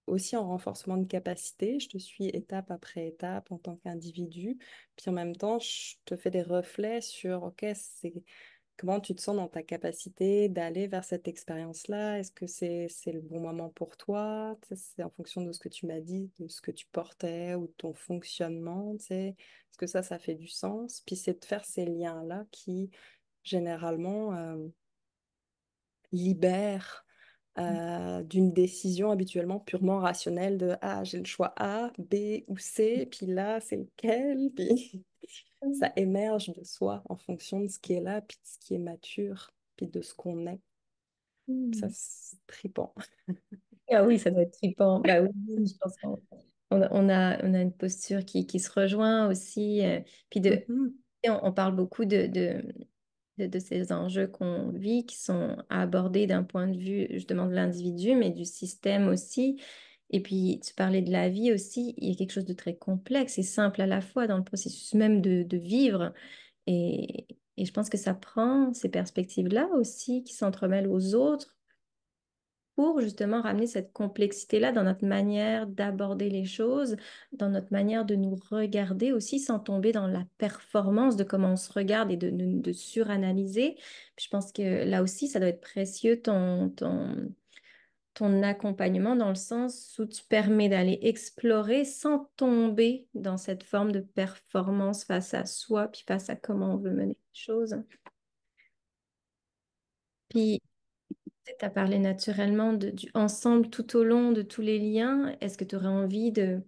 aussi en renforcement de capacité. Je te suis étape après étape en tant qu'individu. Puis en même temps, je te fais des reflets sur, OK, comment tu te sens dans ta capacité d'aller vers cette expérience-là? Est-ce que c'est le bon moment pour toi? Tu sais, c'est en fonction de ce que tu m'as dit, de ce que tu portais ou de ton fonctionnement, tu sais. Est-ce que ça fait du sens? Puis c'est de faire ces liens-là qui, généralement, libèrent d'une décision habituellement purement rationnelle de ah, j'ai le choix A, B ou C, puis là, c'est lequel? Puis ça émerge de soi en fonction de ce qui est là, puis de ce qui est mature, puis de ce qu'on est. Ça, Mm. c'est trippant. Ah oui, ça doit être trippant. Bah oui, je pense on a une posture qui se rejoint aussi. Puis Mhm. on parle beaucoup de ces enjeux qu'on vit qui sont abordés d'un point de vue justement de l'individu, mais du système aussi. Et puis, tu parlais de la vie aussi. Il y a quelque chose de très complexe et simple à la fois dans le processus même de vivre. Et je pense que ça prend ces perspectives-là aussi qui s'entremêlent aux autres pour justement ramener cette complexité-là dans notre manière d'aborder les choses, dans notre manière de nous regarder aussi, sans tomber dans la performance de comment on se regarde et de suranalyser. Puis je pense que là aussi, ça doit être précieux ton accompagnement dans le sens où tu permets d'aller explorer sans tomber dans cette forme de performance face à soi, puis face à comment on veut mener les choses. Puis, tu as parlé naturellement du ensemble tout au long de tous les liens. Est-ce que tu aurais envie de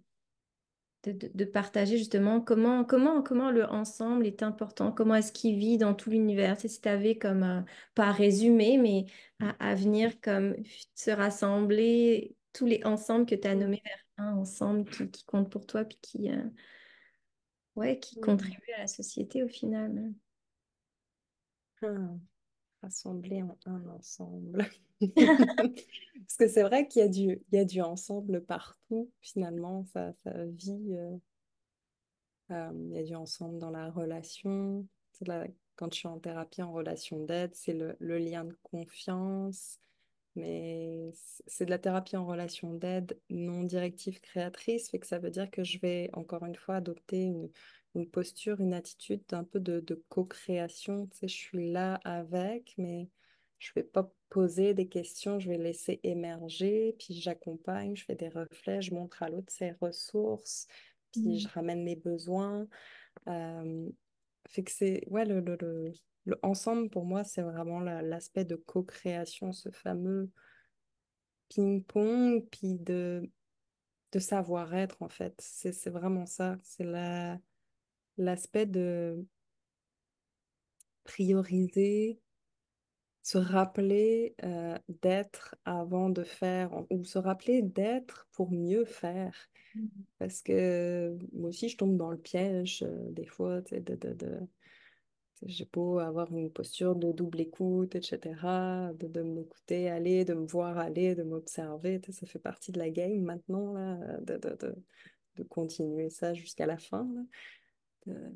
partager justement comment le ensemble est important, comment est-ce qu'il vit dans tout l'univers? Si tu avais comme, pas à résumer, mais à venir comme se rassembler tous les ensembles que tu as Mm. nommés vers un ensemble qui compte pour toi, puis ouais, qui Mm. contribue à la société au final. Ah, rassembler en un ensemble. Parce que c'est vrai il y a du ensemble partout, finalement, ça vit. Il y a du ensemble dans la relation. Quand je suis en thérapie, en relation d'aide, c'est le lien de confiance. Mais c'est de la thérapie en relation d'aide non directive créatrice, fait que ça veut dire que je vais encore une fois adopter une posture, une attitude un peu de co-création. Tu sais, je suis là avec, mais je vais pas poser des questions, je vais laisser émerger, puis j'accompagne, je fais des reflets, je montre à l'autre ses ressources, puis je Mm. ramène les besoins. Euh, fait que c'est, ouais, le ensemble pour moi, c'est vraiment l'aspect de co-création, ce fameux ping-pong, puis de savoir-être, en fait. C'est vraiment ça. C'est l'aspect de prioriser, se rappeler d'être avant de faire, ou se rappeler d'être pour mieux faire. Parce que moi aussi, je tombe dans le piège, des fois, tu sais, j'ai beau avoir une posture de double écoute, etc., de m'écouter aller, de me voir aller, de m'observer, tu sais, ça fait partie de la game maintenant, là, de continuer ça jusqu'à la fin, là. Euh,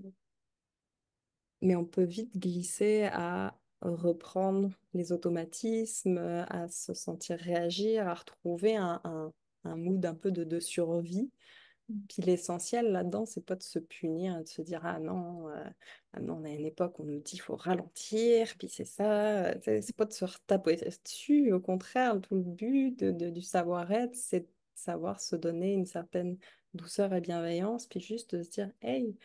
mais on peut vite glisser à reprendre les automatismes, à se sentir réagir, à retrouver un mood un peu de survie. Puis l'essentiel là-dedans, c'est pas de se punir, de se dire ah non, on a une époque où on nous dit qu'il faut ralentir, puis c'est ça. Tu sais, c'est pas de se retaper dessus. Au contraire, tout le but du savoir-être, c'est de savoir se donner une certaine douceur et bienveillance, puis juste de se dire hey,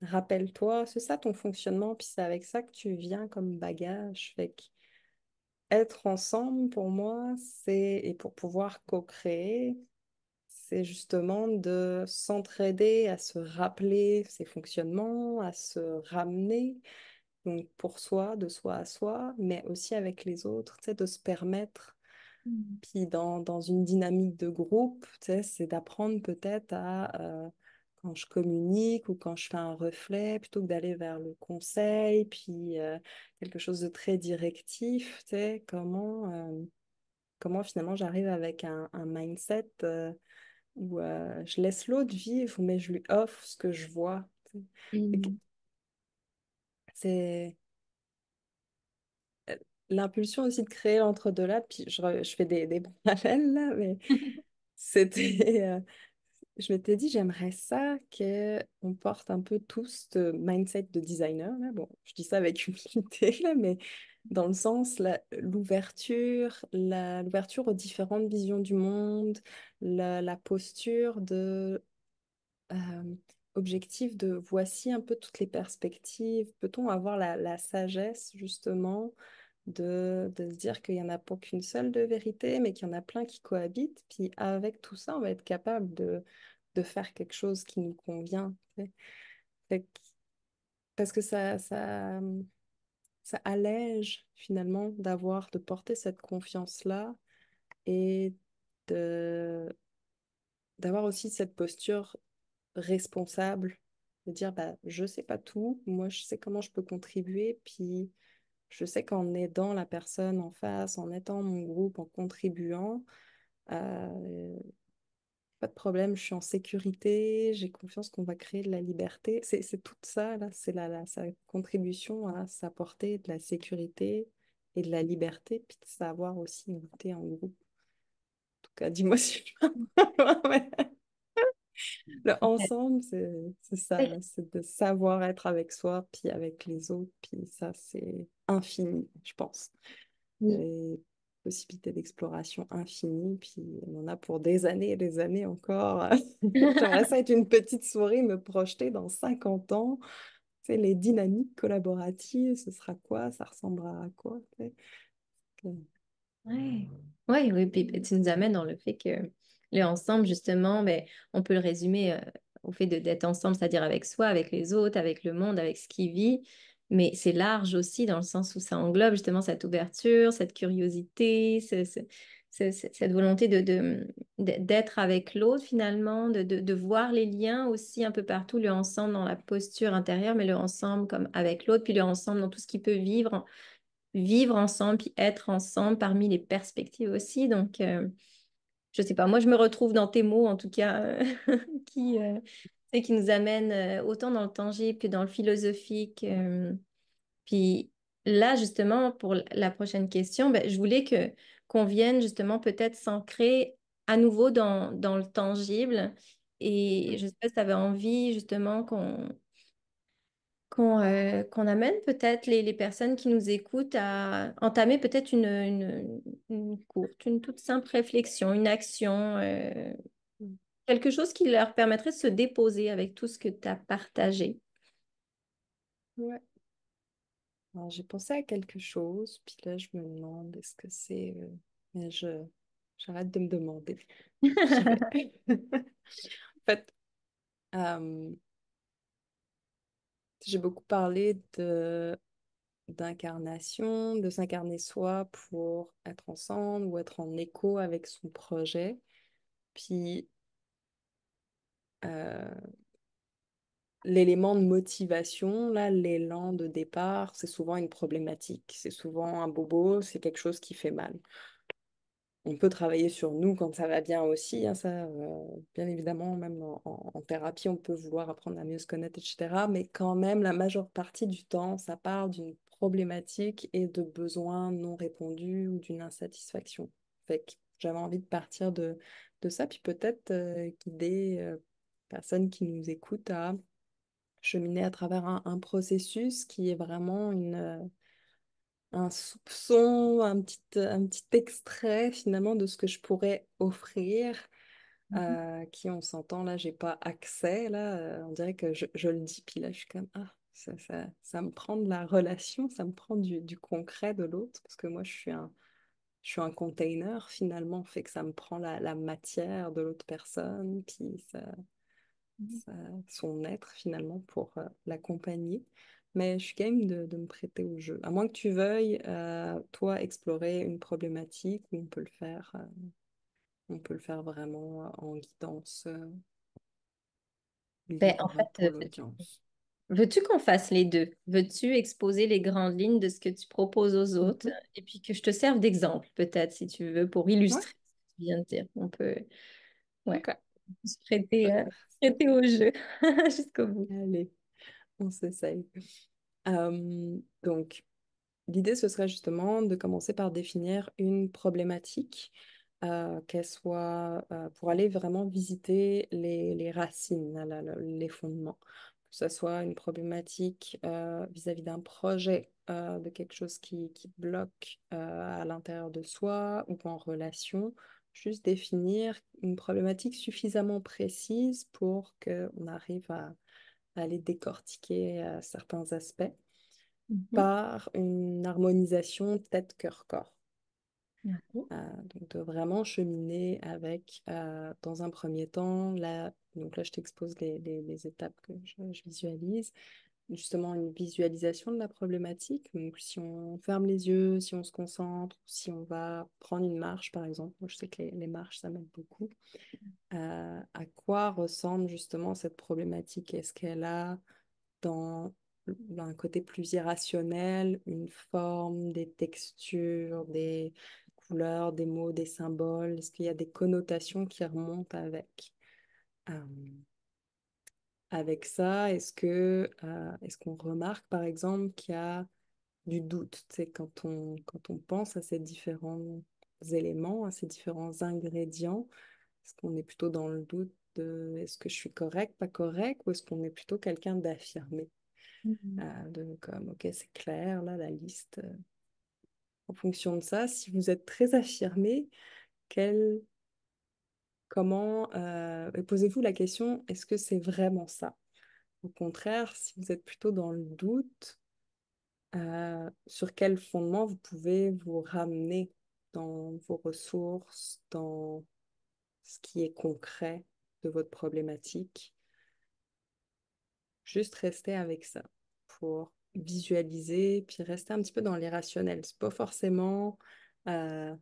rappelle-toi, c'est ça ton fonctionnement, puis c'est avec ça que tu viens comme bagage. Fait que être ensemble, pour moi, et pour pouvoir co-créer, c'est justement de s'entraider à se rappeler ses fonctionnements, à se ramener, donc pour soi, de soi à soi, mais aussi avec les autres, tu sais, de se permettre. Mm. Puis dans une dynamique de groupe, tu sais, c'est d'apprendre peut-être quand je communique ou quand je fais un reflet, plutôt que d'aller vers le conseil, puis quelque chose de très directif, tu sais, comment finalement j'arrive avec un mindset où je laisse l'autre vivre, mais je lui offre ce que je vois. Tu sais. Fait que Mm. c'est l'impulsion aussi de créer l'entre-deux-là, puis je fais des parallèles là, mais c'était, je m'étais dit, j'aimerais ça qu'on porte un peu tous ce mindset de designer, là. Bon, je dis ça avec humilité, là, mais dans le sens, l'ouverture aux différentes visions du monde, la posture euh, objectif de voici un peu toutes les perspectives. Peut-on avoir la sagesse, justement, de se dire qu'il n'y en a pas qu'une seule de vérité, mais qu'il y en a plein qui cohabitent. Puis avec tout ça, on va être capable de faire quelque chose qui nous convient. Tu sais. Fait parce que ça allège finalement de porter cette confiance-là et de, d'avoir aussi cette posture responsable, de dire bah, je sais pas tout, moi je sais comment je peux contribuer, puis je sais qu'en aidant la personne en face, en aidant mon groupe, en contribuant, euh, pas de problème, je suis en sécurité, j'ai confiance qu'on va créer de la liberté. C'est tout ça, là, c'est sa contribution à s'apporter de la sécurité et de la liberté, puis de savoir aussi goûter en groupe. En tout cas, dis-moi si je... Ouais. Le ensemble, c'est ça, là, c'est de savoir être avec soi, puis avec les autres, puis ça, c'est infini, je pense. Oui. Et possibilité d'exploration infinie, puis on en a pour des années et des années encore. J'aimerais ça être une petite souris, me projeter dans 50 ans. Tu sais, les dynamiques collaboratives, ce sera quoi? Ça ressemblera à quoi? Tu sais. Ouais. Ouais, oui, puis ben, tu nous amènes dans le fait que le ensemble, justement, ben, on peut le résumer au fait d'être ensemble, c'est-à-dire avec soi, avec les autres, avec le monde, avec ce qui vit. Mais c'est large aussi dans le sens où ça englobe justement cette ouverture, cette curiosité, cette volonté d'être avec l'autre finalement, de voir les liens aussi un peu partout, le ensemble dans la posture intérieure, mais le ensemble comme avec l'autre, puis le ensemble dans tout ce qui peut vivre ensemble, puis être ensemble parmi les perspectives aussi. Donc, je sais pas, moi, je me retrouve dans tes mots, en tout cas, qui nous amènent autant dans le tangible que dans le philosophique. Puis là, justement, pour la prochaine question, ben, je voulais qu'on vienne justement peut-être s'ancrer à nouveau dans le tangible. Et je sais pas si tu avais envie justement qu'on amène peut-être les personnes qui nous écoutent à entamer peut-être une courte, une toute simple réflexion, une action, quelque chose qui leur permettrait de se déposer avec tout ce que tu as partagé. Ouais. Alors, j'ai pensé à quelque chose, puis là, je me demande, est-ce que c'est... Mais j'arrête de me demander. J'y vais. En fait, euh, j'ai beaucoup parlé d'incarnation, de s'incarner soi pour être ensemble ou être en écho avec son projet. Puis, euh, l'élément de motivation, là, l'élan de départ, c'est souvent une problématique. C'est souvent un bobo, c'est quelque chose qui fait mal. On peut travailler sur nous quand ça va bien aussi, hein, ça, bien évidemment, même en thérapie, on peut vouloir apprendre à mieux se connaître, etc. Mais quand même, la majeure partie du temps, ça part d'une problématique et de besoins non répondus ou d'une insatisfaction. Fait que j'avais envie de partir de ça, puis peut-être guider personnes qui nous écoutent à cheminer à travers un processus qui est vraiment un soupçon, un petit extrait finalement de ce que je pourrais offrir, qui on s'entend, là, j'ai pas accès, là, on dirait que je le dis, puis là, je suis comme, ah, ça me prend de la relation, ça me prend du concret de l'autre, parce que moi, je suis un container finalement, fait que ça me prend la matière de l'autre personne, puis sa- son être finalement pour l'accompagner. Mais je suis game de me prêter au jeu. À moins que tu veuilles, toi, explorer une problématique où on peut le faire vraiment en guidance Ben, en libre pour fait, l'audience. veux-tu qu'on fasse les deux? Veux-tu exposer les grandes lignes de ce que tu proposes aux autres Mhm. et puis que je te serve d'exemple, peut-être, si tu veux, pour Ouais, illustrer ce que tu viens de dire. On peut, ouais, ok. se Je prêter, vais faire se ça. prêter au jeu jusqu'au bout. Allez, on s'essaye. Donc, l'idée, ce serait justement de commencer par définir une problématique, qu'elle soit pour aller vraiment visiter les racines, les fondements. Que ce soit une problématique vis-à-vis d'un projet, de quelque chose qui bloque à l'intérieur de soi ou en relation. Juste définir une problématique suffisamment précise pour qu'on arrive à aller décortiquer certains aspects Mhm. par une harmonisation tête-cœur-corps. Ok. Donc de vraiment cheminer avec, dans un premier temps, donc là je t'expose les étapes que je visualise, justement une visualisation de la problématique. Donc si on ferme les yeux, si on se concentre, si on va prendre une marche par exemple, moi je sais que les marches ça m'aide beaucoup. À quoi ressemble justement cette problématique? Est-ce qu'elle a dans un côté plus irrationnel, une forme, des textures, des couleurs, des mots, des symboles? Est-ce qu'il y a des connotations qui remontent avec? Euh, Avec ça, est-ce qu'on remarque par exemple qu'il y a du doute, tu sais, quand on pense à ces différents éléments, à ces différents ingrédients, est-ce qu'on est plutôt dans le doute de est-ce que je suis correct, pas correct, ou est-ce qu'on est plutôt quelqu'un d'affirmé? Mhm. De comme, ok, c'est clair, là, la liste. En fonction de ça, si vous êtes très affirmé, quel, comment, et posez-vous la question, est-ce que c'est vraiment ça? Au contraire, si vous êtes plutôt dans le doute, sur quel fondement vous pouvez vous ramener dans vos ressources, dans ce qui est concret de votre problématique. Juste rester avec ça pour visualiser, puis rester un petit peu dans l'irrationnel. C'est pas forcément euh,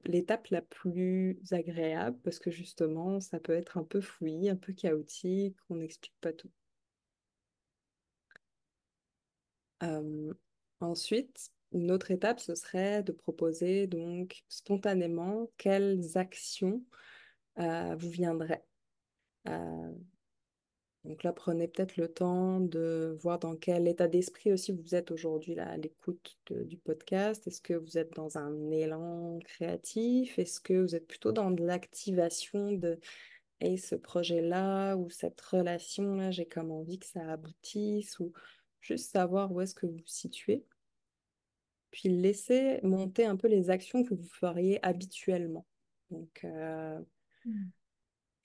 l'étape la plus agréable parce que justement, ça peut être un peu fouillis, un peu chaotique, on n'explique pas tout. Euh, Ensuite, une autre étape, ce serait de proposer donc spontanément quelles actions vous viendraient. Euh, donc là, prenez peut-être le temps de voir dans quel état d'esprit aussi vous êtes aujourd'hui là, à l'écoute du podcast. Est-ce que vous êtes dans un élan créatif? Est-ce que vous êtes plutôt dans de l'activation de hey, ce projet-là ou cette relation-là, j'ai comme envie que ça aboutisse ou juste savoir où est-ce que vous vous situez. Puis laissez monter un peu les actions que vous feriez habituellement. Donc, Mm.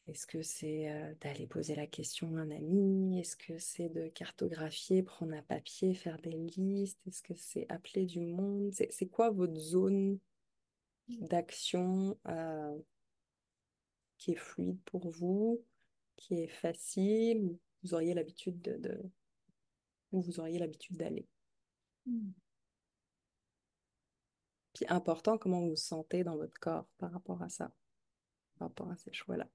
est-ce que c'est d'aller poser la question à un ami? Est-ce que c'est de cartographier, prendre un papier, faire des listes? Est-ce que c'est appeler du monde? C'est quoi votre zone d'action qui est fluide pour vous, qui est facile, où vous auriez l'habitude où vous auriez l'habitude d'aller? Mm. Puis important, comment vous vous sentez dans votre corps par rapport à ça, par rapport à ces choix-là.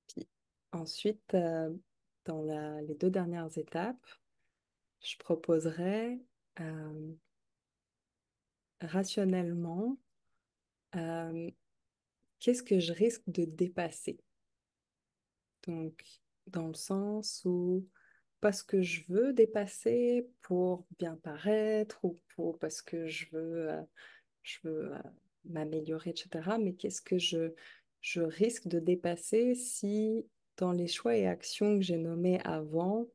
Puis ensuite, dans les deux dernières étapes, je proposerais euh, rationnellement euh, qu'est-ce que je risque de dépasser. Donc, dans le sens où pas ce que je veux dépasser pour bien paraître ou parce que je veux m'améliorer, etc. Mais qu'est-ce que je risque de dépasser si dans les choix et actions que j'ai nommés avant,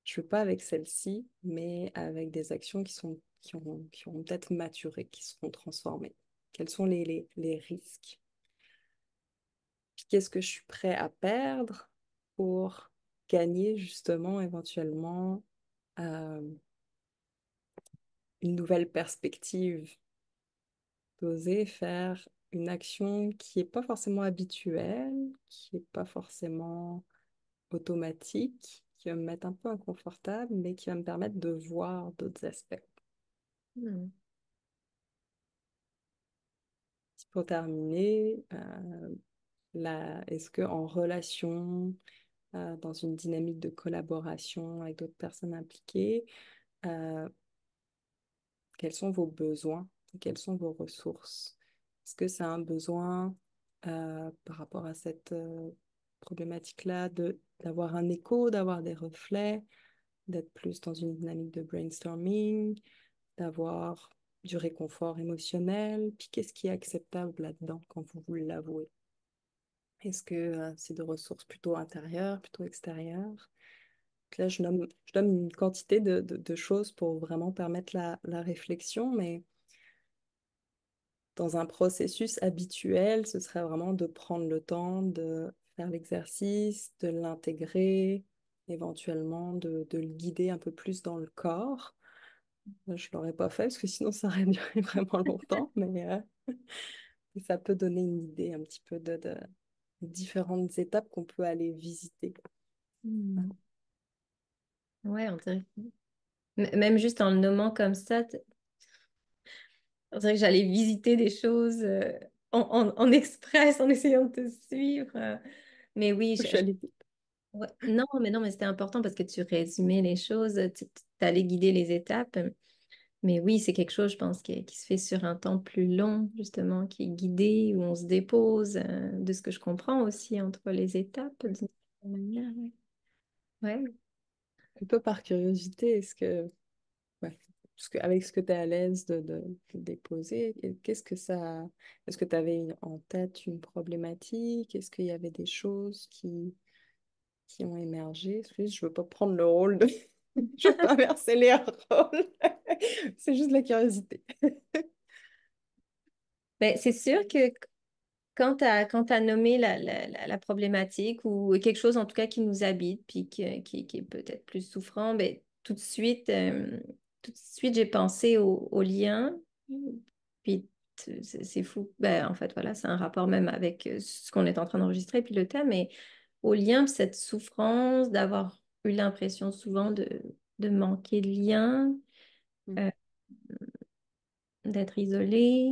je veux pas avec celle-ci, mais avec des actions qui ont peut-être maturé, qui seront transformées. Quels sont les risques? Puis qu'est-ce que je suis prêt à perdre pour gagner justement éventuellement euh, une nouvelle perspective, d'oser faire une action qui n'est pas forcément habituelle, qui n'est pas forcément automatique, qui va me mettre un peu inconfortable, mais qui va me permettre de voir d'autres aspects. Mm. Pour terminer, est-ce que en relation, dans une dynamique de collaboration avec d'autres personnes impliquées, euh, quels sont vos besoins? Quelles sont vos ressources? Est-ce que c'est un besoin par rapport à cette problématique-là d'avoir un écho, d'avoir des reflets, d'être plus dans une dynamique de brainstorming, d'avoir du réconfort émotionnel? Puis qu'est-ce qui est acceptable là-dedans quand vous vous l'avouez? Est-ce que c'est de ressources plutôt intérieures, plutôt extérieures? Là, je donne une quantité de choses pour vraiment permettre la réflexion, mais dans un processus habituel, ce serait vraiment de prendre le temps de faire l'exercice, de l'intégrer, éventuellement de le guider un peu plus dans le corps. Je ne l'aurais pas fait parce que sinon ça aurait duré vraiment longtemps, mais ça peut donner une idée un petit peu de différentes étapes qu'on peut aller visiter. Mm. Ouais, on dirait. Même juste en le nommant comme ça, on dirait que j'allais visiter des choses en express, en essayant de te suivre. Mais oui, Je suis allée ouais. Non, mais c'était important parce que tu résumais les choses, tu allais guider les étapes. Mais oui, c'est quelque chose, je pense, qui se fait sur un temps plus long, justement, qui est guidé, où on se dépose, de ce que je comprends aussi entre les étapes, d'une certaine manière. Ouais. Ouais. plutôt par curiosité. Ouais, avec ce que tu es à l'aise de déposer, qu'est-ce que ça. Est-ce que tu avais en tête une problématique? Est-ce qu'il y avait des choses qui ont émergé? Parce que je veux pas prendre le rôle de Je vais pas inverser les rôles. C'est juste la curiosité. Mais c'est sûr que quand tu nommé la problématique ou quelque chose en tout cas qui nous habite, puis qui est peut-être plus souffrant, ben, tout de suite j'ai pensé au lien. Puis c'est fou. Ben, en fait, voilà, c'est un rapport même avec ce qu'on est en train d'enregistrer, puis le thème, mais au lien, puis cette souffrance d'avoir eu l'impression souvent de manquer de lien, Mm, euh, d'être isolé,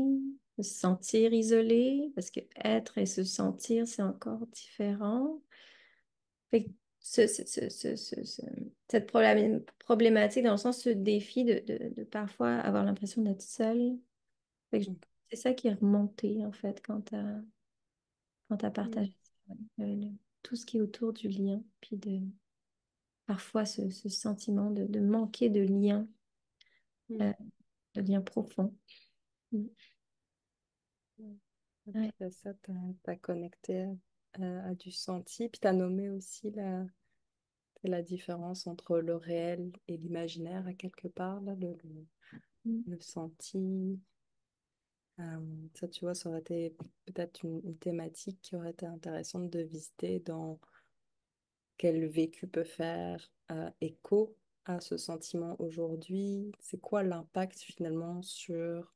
de se sentir isolé, parce que être et se sentir, c'est encore différent. Fait que cette problématique, dans le sens, ce défi de parfois avoir l'impression d'être seul, fait que mm, c'est ça qui est remonté, en fait, quand tu as mm, partagé ça, ouais. Tout ce qui est autour du lien, puis parfois ce sentiment de manquer mm, euh, de lien profond. Mm. mm. Ouais. Après ça, t'as connecté à du senti, puis t'as nommé aussi la différence entre le réel et l'imaginaire à quelque part, là, Mm. le senti. Ça, tu vois, ça aurait été peut-être une thématique qui aurait été intéressante de visiter dans quel vécu peut faire écho à ce sentiment aujourd'hui. C'est quoi l'impact finalement sur,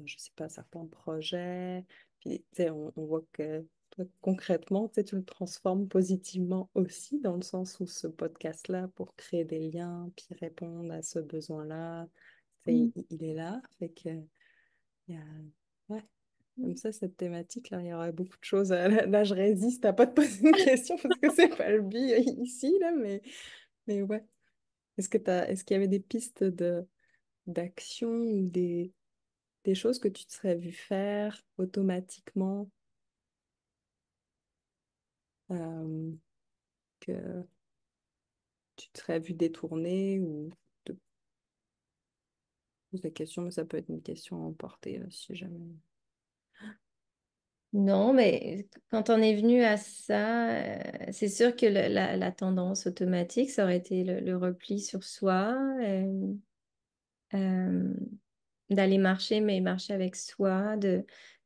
je sais pas, certains projets. Puis, tu sais, on voit que toi, concrètement, tu sais, tu le transformes positivement aussi dans le sens où ce podcast-là, pour créer des liens, puis répondre à ce besoin-là, tu sais, Mm. il est là. Fait que, il y a... Ouais. Comme Mm. ça, cette thématique-là, il y aurait beaucoup de choses. Là, je résiste à pas te poser une question parce que c'est pas le but ici, là, mais ouais. Est-ce qu'il y avait des pistes d'action ou des choses que tu te serais vu faire automatiquement euh, que tu te serais vu détourner ou te poser la question, mais ça peut être une question à emporter si jamais. Non, mais quand on est venu à ça, c'est sûr que la tendance automatique, ça aurait été le repli sur soi, euh, d'aller marcher, mais marcher avec soi,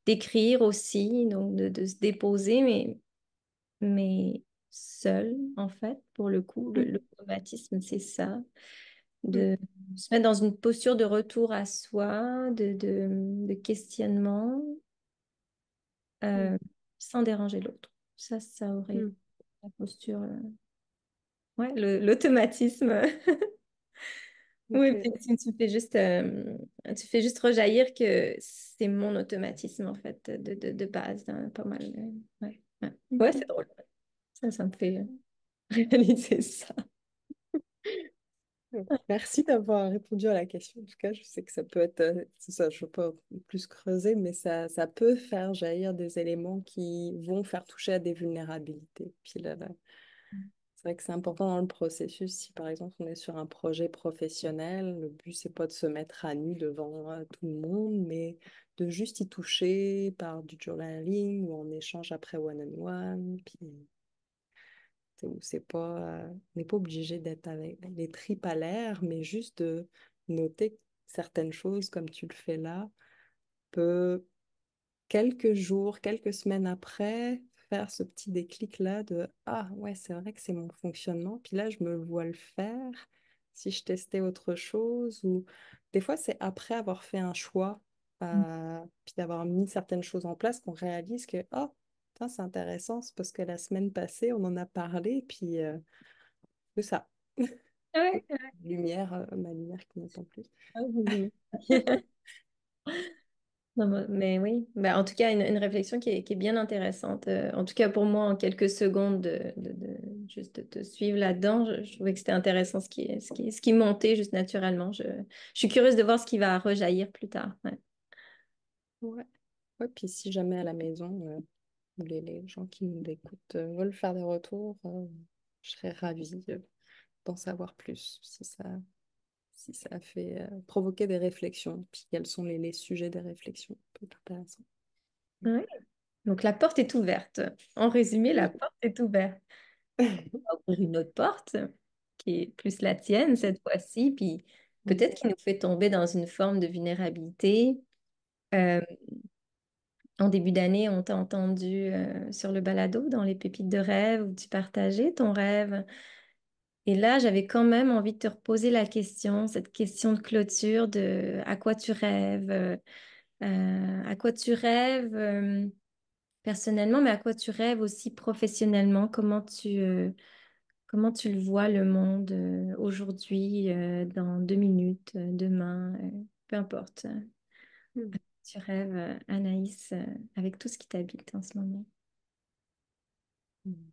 d'écrire aussi, donc de se déposer, mais seul, en fait, pour le coup, Mm, l'automatisme, c'est ça, mm, de se mettre dans une posture de retour à soi, de questionnement, mm, euh, sans déranger l'autre. Ça aurait été mm. la posture, ouais, l'automatisme. Oui, Ok, puis tu fais juste rejaillir que c'est mon automatisme, en fait, de base, hein, pas mal. Ouais, ouais. Ouais, ok. c'est drôle. Ça me fait réaliser ça. Merci d'avoir répondu à la question. En tout cas, je sais que ça peut être, c'est ça, je ne veux pas plus creuser, mais ça peut faire jaillir des éléments qui vont faire toucher à des vulnérabilités. Puis là, c'est vrai que c'est important dans le processus. Si par exemple on est sur un projet professionnel, le but c'est pas de se mettre à nu devant tout le monde, mais de juste y toucher par du journaling ou en échange après one-on-one. Puis où c'est pas, on n'est pas obligé d'être avec les tripes à l'air, mais juste de noter que certaines choses comme tu le fais là peut quelques jours, quelques semaines après, faire ce petit déclic-là de ah ouais, c'est vrai que c'est mon fonctionnement. Puis là, je me vois le faire si je testais autre chose. Ou des fois, c'est après avoir fait un choix, puis d'avoir mis certaines choses en place qu'on réalise que oh, putain, c'est intéressant, c'est parce que la semaine passée, on en a parlé, puis c'est ça. Ouais. Lumière, ma lumière qui n'attend plus. Ouais. Non, mais oui, bah, en tout cas, une réflexion qui est bien intéressante. En tout cas, pour moi, en quelques secondes, juste de te suivre là-dedans, je trouvais que c'était intéressant ce qui montait juste naturellement. Je suis curieuse de voir ce qui va rejaillir plus tard. Ouais. Ouais. Ouais, puis si jamais à la maison, les gens qui nous écoutent veulent faire des retours, je serais ravie d'en savoir plus si ça a fait provoquer des réflexions, puis quels sont les sujets des réflexions. Ça peut être intéressant. Ouais. Donc, la porte est ouverte. En résumé, la Oui. porte est ouverte. On va ouvrir une autre porte qui est plus la tienne cette fois-ci, puis peut-être qui nous fait tomber dans une forme de vulnérabilité. Euh, En début d'année, on t'a entendu sur le balado dans les pépites de rêve où tu partageais ton rêve. Et là, j'avais quand même envie de te reposer la question, cette question de clôture de à quoi tu rêves, à quoi tu rêves personnellement, mais à quoi tu rêves aussi professionnellement, comment tu le vois le monde aujourd'hui, dans 2 minutes, demain, peu importe. Mhm. Tu rêves, Anaïs, avec tout ce qui t'habite en ce moment. Mhm.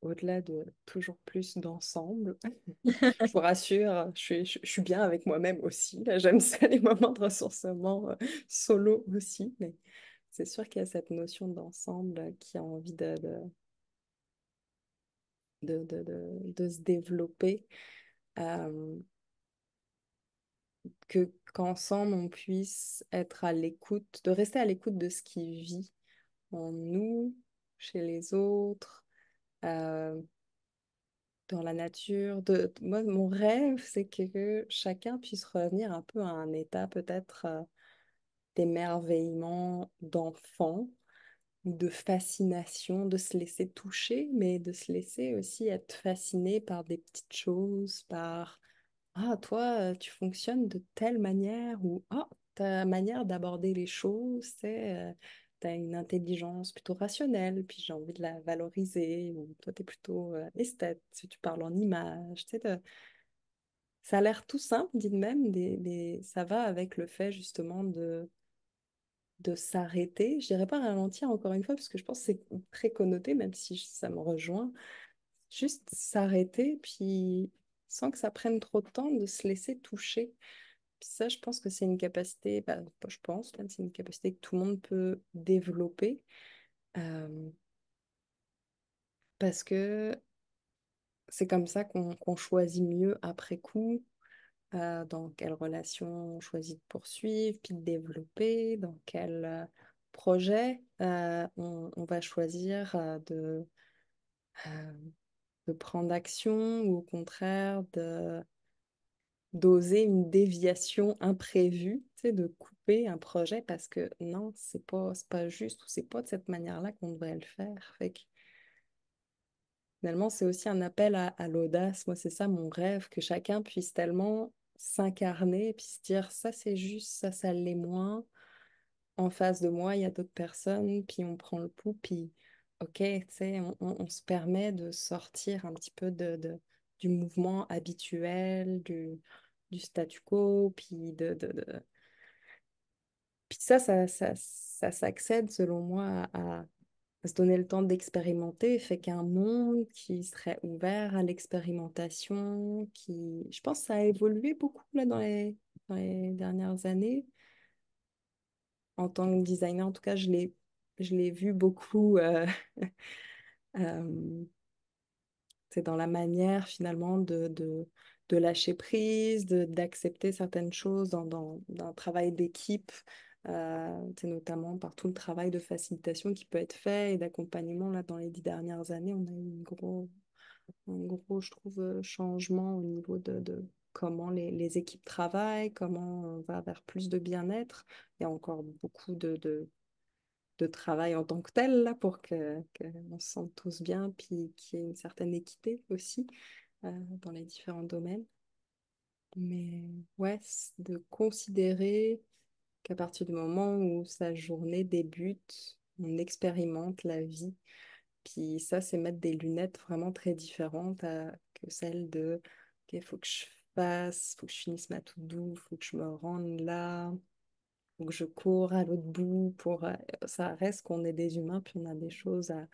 Au-delà de toujours plus d'ensemble, je vous rassure, je suis bien avec moi-même aussi. Là, j'aime ça, les moments de ressourcement solo aussi. Mais c'est sûr qu'il y a cette notion d'ensemble qui a envie de se développer. Euh, qu'ensemble, on puisse être à l'écoute, de rester à l'écoute de ce qui vit en nous, chez les autres. euh, dans la nature. Moi, mon rêve, c'est que chacun puisse revenir un peu à un état peut-être d'émerveillement d'enfant ou de fascination, de se laisser toucher, mais de se laisser aussi être fasciné par des petites choses, par ah, toi, tu fonctionnes de telle manière ou ah, ta manière d'aborder les choses, c'est tu as une intelligence plutôt rationnelle, puis j'ai envie de la valoriser, ou toi, tu es plutôt esthète, si tu parles en images, tu sais, ça a l'air tout simple, dit de même, ça va avec le fait justement de s'arrêter. Je dirais pas ralentir encore une fois, parce que je pense que c'est très connoté, même si ça me rejoint. Juste s'arrêter, puis sans que ça prenne trop de temps, de se laisser toucher. Puis ça, je pense que c'est une capacité, bah, pas je pense, même c'est une capacité que tout le monde peut développer. euh, Parce que c'est comme ça qu'on choisit mieux après coup, dans quelle relation on choisit de poursuivre, puis de développer, dans quel projet on va choisir euh, de prendre action, ou au contraire d'oser une déviation imprévue, tu sais, de couper un projet parce que non, c'est pas juste, ou c'est pas de cette manière-là qu'on devrait le faire. Fait que finalement, c'est aussi un appel à l'audace. Moi, c'est ça mon rêve, que chacun puisse tellement s'incarner, puis se dire ça c'est juste, ça l'est moins. En face de moi, il y a d'autres personnes, puis on prend le pouls, puis ok, tu sais, on se permet de sortir un petit peu du mouvement habituel, du statu quo, puis puis ça s'accède selon moi à se donner le temps d'expérimenter, fait qu'un monde qui serait ouvert à l'expérimentation, qui, je pense, que ça a évolué beaucoup là dans les dernières années. En tant que designer, en tout cas, je l'ai vu beaucoup euh, c'est dans la manière finalement de lâcher prise, d'accepter certaines choses dans un travail d'équipe, c'est notamment par tout le travail de facilitation qui peut être fait et d'accompagnement. Là, dans les 10 dernières années, on a eu un gros, je trouve, changement au niveau de comment les équipes travaillent, comment on va vers plus de bien-être. Il y a encore beaucoup de travail en tant que tel là, pour qu'on se sente tous bien, puis qu'il y ait une certaine équité aussi dans les différents domaines. Mais ouais, de considérer qu'à partir du moment où sa journée débute, on expérimente la vie. Puis ça, c'est mettre des lunettes vraiment très différentes que celles de OK, il faut que je fasse, faut que je finisse ma to-do, faut que je me rende là, faut que je cours à l'autre bout pour... ça reste qu'on est des humains, puis on a des choses à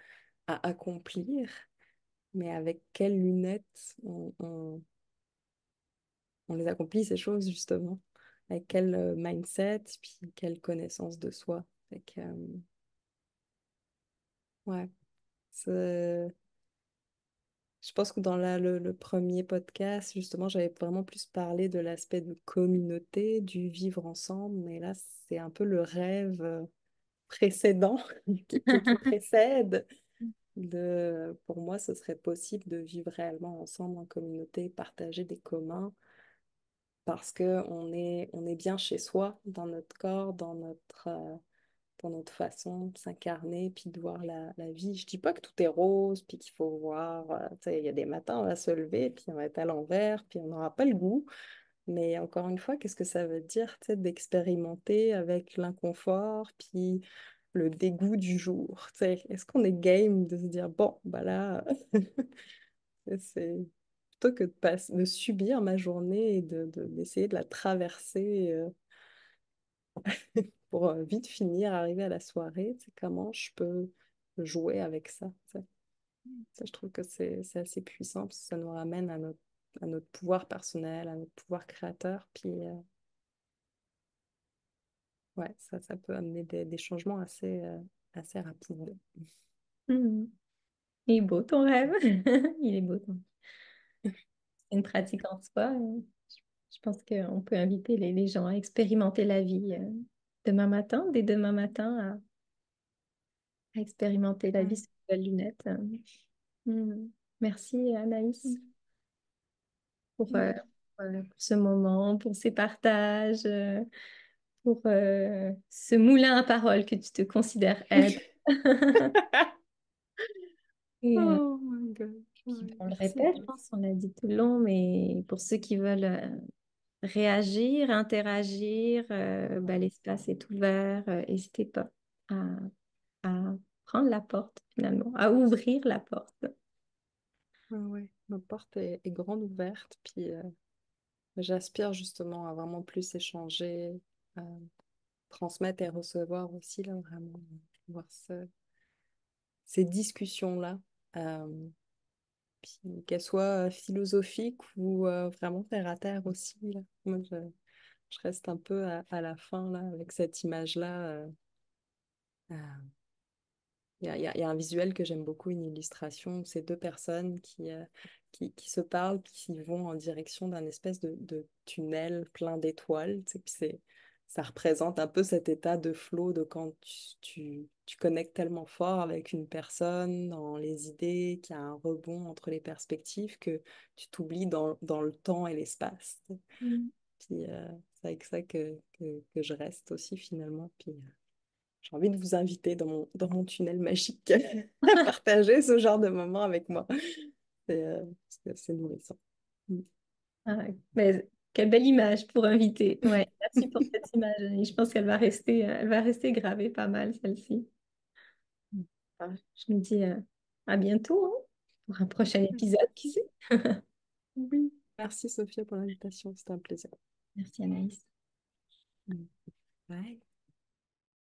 accomplir. Mais avec quelles lunettes on les accomplit, ces choses, justement? Avec quel mindset, puis quelle connaissance de soi? Fait que, ouais, c'est- je pense que dans le premier podcast, justement, j'avais vraiment plus parlé de l'aspect de communauté, du vivre ensemble, mais là, c'est un peu le rêve précédent qui précède. Pour moi, ce serait possible de vivre réellement ensemble en communauté, partager des communs, parce que on est bien chez soi, dans notre corps, dans notre façon de s'incarner, puis de voir la vie. Je dis pas que tout est rose, puis qu'il faut voir, tu sais, il y a des matins, on va se lever, puis on va être à l'envers, puis on n'aura pas le goût. Mais encore une fois, qu'est-ce que ça veut dire, tu sais, d'expérimenter avec l'inconfort, puis le dégoût du jour, tu sais. Est-ce qu'on est game de se dire, bon, bah là, c'est plutôt que de subir ma journée et d'essayer de la traverser pour vite finir, arriver à la soirée, tu sais, comment je peux jouer avec ça, tu sais. Ça, je trouve que c'est assez puissant, parce que ça nous ramène à notre pouvoir personnel, à notre pouvoir créateur, puis ouais, ça peut amener des changements assez rapides. Mhm. Il est beau ton rêve. Il est beau c'est une pratique en soi. Je pense qu'on peut inviter les gens à expérimenter la vie demain matin, dès demain matin, à expérimenter la vie Ouais. sous de nouvelles lunettes. Mm. Merci Anaïs Mm. pour ce moment, pour ces partages, pour ce moulin à paroles que tu te considères être. Et, Oh my God. puis Ouais, on le merci, répète, je Alice. pense, on l'a dit tout le long, mais pour ceux qui veulent réagir, interagir, bah, l'espace est ouvert. N'hésitez pas à, à prendre la porte finalement, à ouvrir la porte. Ouais, ma porte est grande ouverte, puis j'aspire justement à vraiment plus échanger, à transmettre et recevoir aussi, là, vraiment, voir ces discussions-là, euh, puis qu'elles soient philosophiques ou vraiment terre à terre aussi, là. Moi, je reste un peu à la fin, là, avec cette image-là. Euh, il y a un visuel que j'aime beaucoup, une illustration, où c'est deux personnes qui se parlent, qui vont en direction d'un espèce de tunnel plein d'étoiles. Tu sais, puis ça représente un peu cet état de flow de quand tu connectes tellement fort avec une personne dans les idées, qu'il y a un rebond entre les perspectives, que tu t'oublies dans le temps et l'espace. Tu sais. Mm. Puis c'est avec ça que je reste aussi finalement. Puis j'ai envie de vous inviter dans mon tunnel magique à partager ce genre de moment avec moi. C'est nourrissant. Mm. Ah, mais quelle belle image pour inviter. Ouais, merci pour cette image, Annie. Je pense elle va rester gravée pas mal, celle-ci. Ah, je me dis à bientôt hein, pour un prochain épisode, qui sait? Oui, merci Sophia pour l'invitation, c'était un plaisir. Merci Anaïs. Mm. Bye.